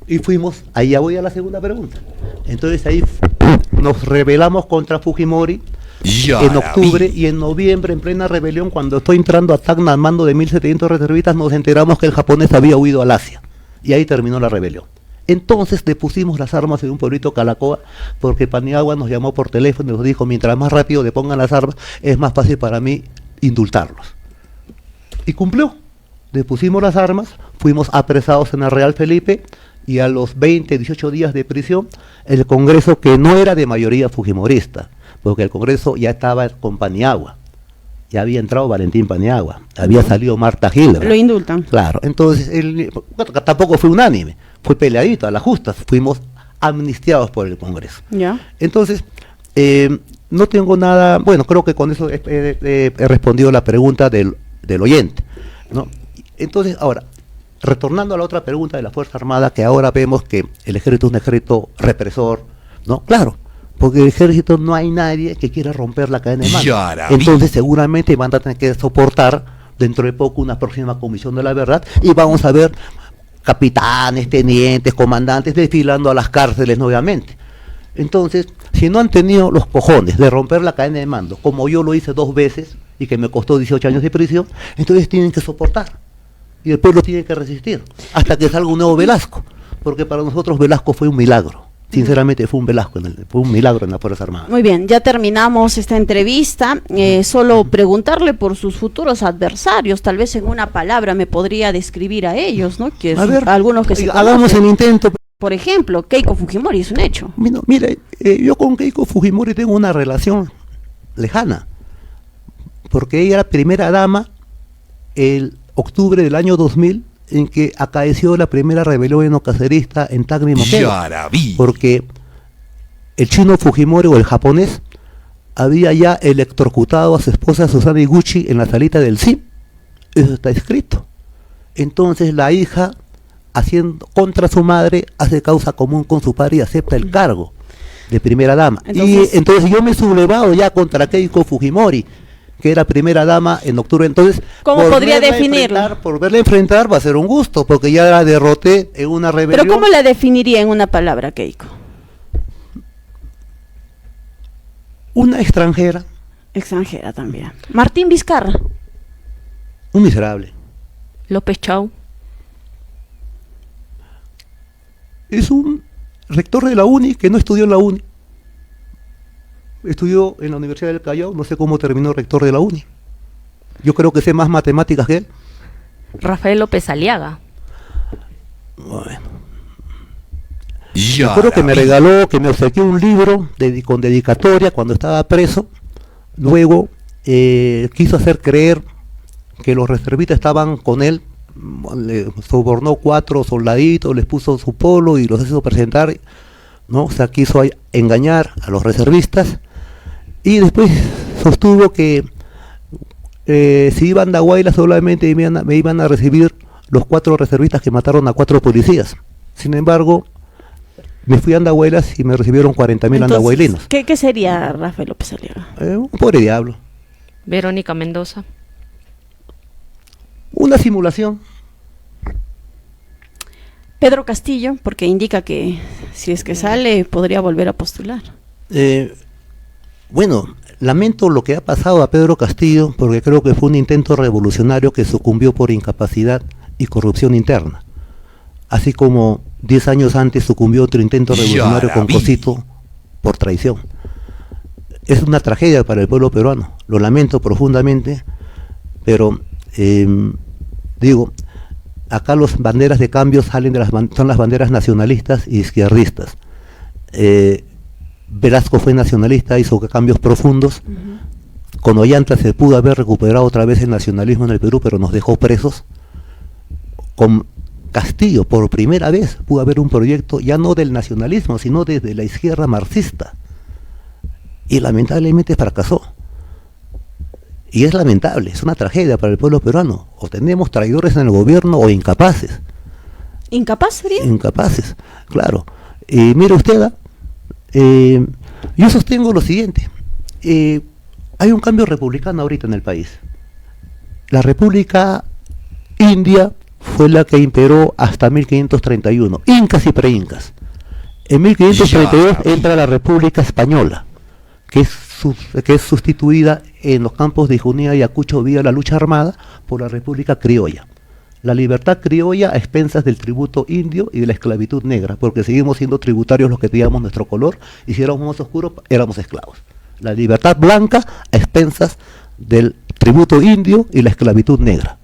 Y fuimos, ahí ya voy a la segunda pregunta. Entonces ahí nos rebelamos contra Fujimori en octubre, y en noviembre, en plena rebelión, cuando estoy entrando a Tacna al mando de 1700 reservistas, nos enteramos que el japonés había huido al Asia, y ahí terminó la rebelión. Entonces depusimos las armas en un pueblito Calacoa, porque Paniagua nos llamó por teléfono y nos dijo, mientras más rápido le pongan las armas, es más fácil para mí indultarlos. Y cumplió. Depusimos las armas, fuimos apresados en el Real Felipe, y a los 20, 18 días de prisión, el Congreso, que no era de mayoría fujimorista, porque el Congreso ya estaba con Paniagua, ya había entrado Valentín Paniagua, había salido Marta Hildebrand. Lo indultan. Claro, entonces tampoco fue unánime, fue peleadito, a las justas, fuimos amnistiados por el Congreso. ¿Ya? Entonces, no tengo nada, bueno, creo que con eso he respondido la pregunta del oyente, ¿no? Entonces, ahora, retornando a la otra pregunta de la Fuerza Armada, que ahora vemos que el ejército es un ejército represor, ¿no? Claro, porque el ejército no hay nadie que quiera romper la cadena de mando. Entonces seguramente van a tener que soportar dentro de poco una próxima comisión de la verdad y vamos a ver capitanes, tenientes, comandantes desfilando a las cárceles nuevamente. Entonces, si no han tenido los cojones de romper la cadena de mando, como yo lo hice 2 veces y que me costó 18 años de prisión, entonces tienen que soportar. Y el pueblo tiene que resistir hasta que salga un nuevo Velasco, porque para nosotros Velasco fue un milagro. Sinceramente fue un milagro en la Fuerza Armada. Muy bien, ya terminamos esta entrevista. Solo preguntarle por sus futuros adversarios, tal vez en una palabra me podría describir a ellos, ¿no? Que a ver, algunos que se hagamos el intento. Por ejemplo, Keiko Fujimori es un hecho. Mire, yo con Keiko Fujimori tengo una relación lejana, porque ella era primera dama el octubre del año 2000, en que acaeció la primera rebelión enocacerista en Tacna y Moquegua, porque el chino Fujimori o el japonés había ya electrocutado a su esposa Susana Iguchi en la salita del CIM. Eso está escrito. Entonces la hija, haciendo contra su madre, hace causa común con su padre y acepta el cargo de primera dama. Entonces yo me he sublevado ya contra Keiko Fujimori, que era primera dama en octubre. Entonces, ¿cómo podría definirla? Por verla enfrentar va a ser un gusto, porque ya la derroté en una rebelión. ¿Pero cómo la definiría en una palabra, Keiko? Una extranjera. Extranjera también. Martín Vizcarra. Un miserable. López Chau. Es un rector de la UNI que no estudió en la UNI. Estudió en la Universidad del Callao, no sé cómo terminó rector de la UNI. Yo creo que sé más matemáticas que él. Rafael López Aliaga. Bueno. Me acuerdo que me regaló, que me obsequió un libro con dedicatoria cuando estaba preso. Luego quiso hacer creer que los reservistas estaban con él. Le sobornó 4 soldaditos, les puso su polo y los hizo presentar, ¿no? O sea, quiso engañar a los reservistas. Y después sostuvo que si iba a Andahuayla solamente me iban a recibir los 4 reservistas que mataron a 4 policías. Sin embargo, me fui a Andahuaylas y me recibieron 40.000 andahuaylinos. ¿Qué sería Rafael López Aliaga? Un pobre diablo. Verónica Mendoza. Una simulación. Pedro Castillo, porque indica que si es que sale podría volver a postular. Bueno, lamento lo que ha pasado a Pedro Castillo, porque creo que fue un intento revolucionario que sucumbió por incapacidad y corrupción interna. Así como 10 años antes sucumbió otro intento revolucionario con Cosito por traición. Es una tragedia para el pueblo peruano, lo lamento profundamente, pero digo, acá las banderas de cambio salen son las banderas nacionalistas y izquierdistas. Velasco fue nacionalista, hizo cambios profundos. Con Ollanta se pudo haber recuperado otra vez el nacionalismo en el Perú, pero nos dejó presos. Con Castillo, por primera vez, pudo haber un proyecto ya no del nacionalismo, sino desde la izquierda marxista. Y lamentablemente fracasó. Y es lamentable, es una tragedia para el pueblo peruano. O tenemos traidores en el gobierno o incapaces. ¿Incapaz sería? Incapaces, claro. Y mire usted, yo sostengo lo siguiente. Hay un cambio republicano ahorita en el país. La República India fue la que imperó hasta 1531, incas y preincas. En 1532 entra la República Española, que es sustituida en los campos de Junín y Ayacucho vía la lucha armada por la República Criolla. la libertad criolla a expensas del tributo indio y de la esclavitud negra, porque seguimos siendo tributarios los que teníamos nuestro color, y si éramos más oscuros, éramos esclavos. La libertad blanca a expensas del tributo indio y la esclavitud negra.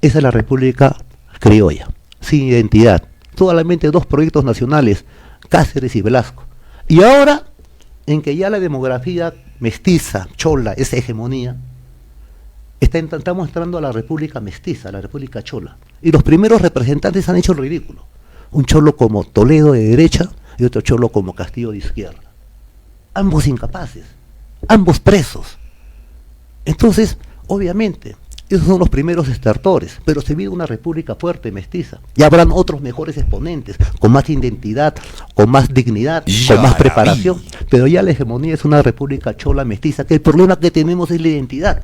Esa es la República Criolla, sin identidad. Solamente 2 proyectos nacionales, Cáceres y Velasco. Y ahora, en que ya la demografía mestiza, chola, esa hegemonía, estamos entrando a la República mestiza, la República chola. Y los primeros representantes han hecho el ridículo. Un cholo como Toledo de derecha y otro cholo como Castillo de izquierda. Ambos incapaces, ambos presos. Entonces, obviamente, esos son los primeros estertores, pero se vive una república fuerte, mestiza. Y habrán otros mejores exponentes, con más identidad, con más dignidad, con más preparación. Pero ya la hegemonía es una república chola, mestiza, que el problema que tenemos es la identidad.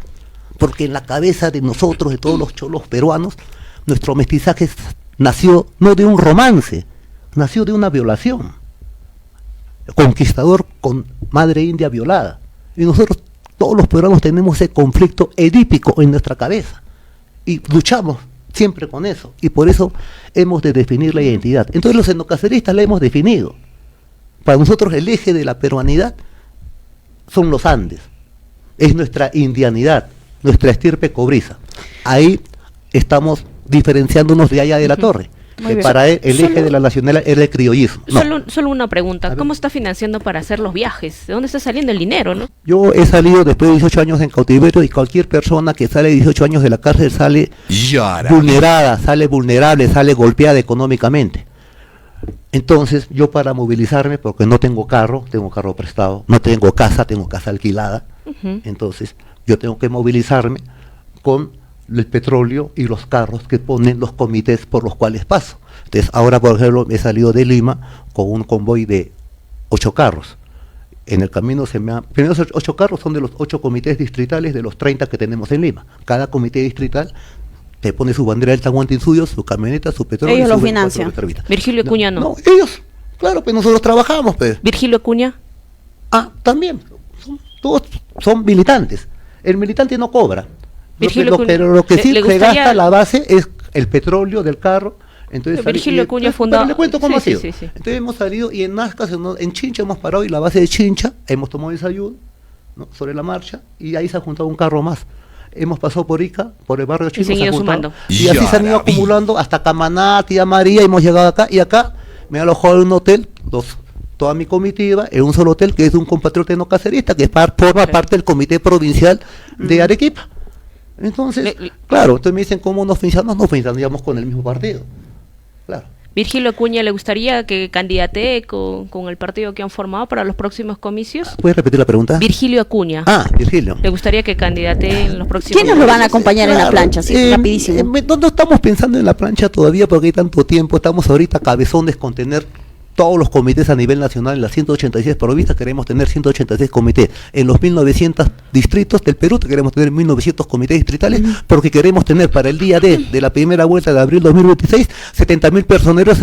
Porque en la cabeza de nosotros, de todos los cholos peruanos, nuestro mestizaje nació no de un romance, nació de una violación. Conquistador con madre india violada. Y nosotros, todos los peruanos, tenemos ese conflicto edípico en nuestra cabeza. Y luchamos siempre con eso. Y por eso hemos de definir la identidad. Entonces los etnocaceristas la hemos definido. Para nosotros el eje de la peruanidad son los Andes. Es nuestra indianidad, nuestra estirpe cobriza. Ahí estamos diferenciándonos de allá de la torre. Para él el eje de la nacional era el criollismo. No. Solo una pregunta, ¿cómo está financiando para hacer los viajes? ¿De dónde está saliendo el dinero, no? Yo he salido después de 18 años en cautiverio, y cualquier persona que sale de 18 años de la cárcel sale vulnerada, sale vulnerable, sale golpeada económicamente. Entonces yo, para movilizarme, porque no tengo carro prestado, no tengo casa alquilada, entonces yo tengo que movilizarme con el petróleo y los carros que ponen los comités por los cuales paso. Entonces ahora, por ejemplo, he salido de Lima con un convoy de 8 carros. En el camino primero, esos 8 carros son de los 8 comités distritales de los 30 que tenemos en Lima. Cada comité distrital te pone su bandera del Tahuantinsuyo, su camioneta, su petróleo. Ellos lo financian. Virgilio Acuña no. No, ellos, claro, pues nosotros trabajamos, pues. Virgilio Acuña. También, todos son militantes. El militante no cobra. Pero lo que sí se gasta la base es el petróleo del carro. Entonces Virgilio Acuña fundó. Pero le cuento cómo ha sido. Entonces hemos salido, y en Nazca, en Chincha hemos parado, y la base de Chincha hemos tomado desayuno, ¿no?, sobre la marcha, y ahí se ha juntado un carro más. Hemos pasado por Ica, por el barrio Chino, y así se han ido acumulando hasta Camaná, Tía María, hemos llegado acá, y acá me he alojado en un hotel, toda mi comitiva, en un solo hotel, que es de un compatriota etnocacerista, que forma parte del comité provincial de Arequipa. Entonces, claro, entonces me dicen, ¿cómo nos financiamos con el mismo partido? Claro. Virgilio Acuña, ¿le gustaría que candidatee con el partido que han formado para los próximos comicios? ¿Puedes repetir la pregunta? Virgilio Acuña. Virgilio. ¿Le gustaría que candidatee en los próximos ¿Quiénes lo van a acompañar en la plancha? Sí, rapidísimo. No estamos pensando en la plancha todavía porque hay tanto tiempo. Estamos ahorita cabezones con tener todos los comités a nivel nacional. En las 186 provincias queremos tener 186 comités. En los 1900 distritos del Perú queremos tener 1900 comités distritales, porque queremos tener para el día de la primera vuelta de abril 2026 70.000 personeros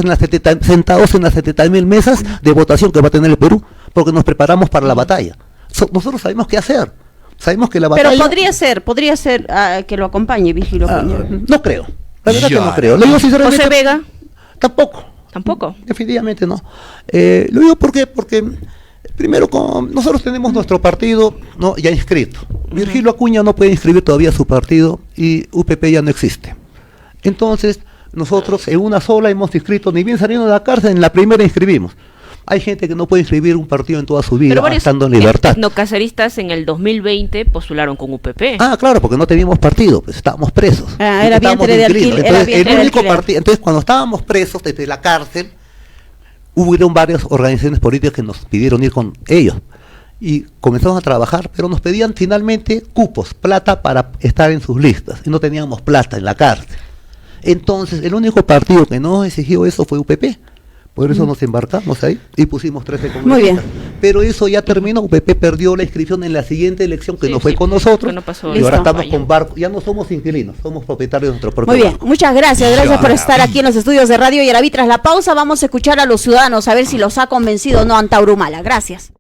sentados en las 70.000 mesas de votación que va a tener el Perú, porque nos preparamos para la batalla. Nosotros sabemos qué hacer. Sabemos que la batalla... Pero podría ser que lo acompañe Virgilio Acuña. No creo. La verdad que no creo. José Vega. Tampoco. Definitivamente no. Lo digo porque primero, nosotros tenemos nuestro partido, ¿no?, ya inscrito. Virgilio Acuña no puede inscribir todavía su partido, y UPP ya no existe. Entonces, nosotros en una sola hemos inscrito, ni bien saliendo de la cárcel, en la primera inscribimos. Hay gente que no puede inscribir un partido en toda su vida, estando en libertad. Etnocaceristas en el 2020 postularon con UPP. Claro, porque no teníamos partido, pues estábamos presos. Era vientre de alquiler. Entonces, cuando estábamos presos desde la cárcel, hubieron varias organizaciones políticas que nos pidieron ir con ellos. Y comenzamos a trabajar, pero nos pedían finalmente cupos, plata para estar en sus listas. Y no teníamos plata en la cárcel. Entonces, el único partido que no exigió eso fue UPP. Por eso nos embarcamos ahí y pusimos 13 congresistas. Muy bien. Pero eso ya terminó. UPP perdió la inscripción en la siguiente elección, que no fue con nosotros. Y ahora estamos con barco. Ya no somos inquilinos, somos propietarios de nuestro propio barco. Muy bien, muchas gracias. Gracias por estar Yaraví. aquí en los estudios de Radio Yaraví. Tras la pausa vamos a escuchar a los ciudadanos a ver si los ha convencido o no Antauro Humala. Gracias.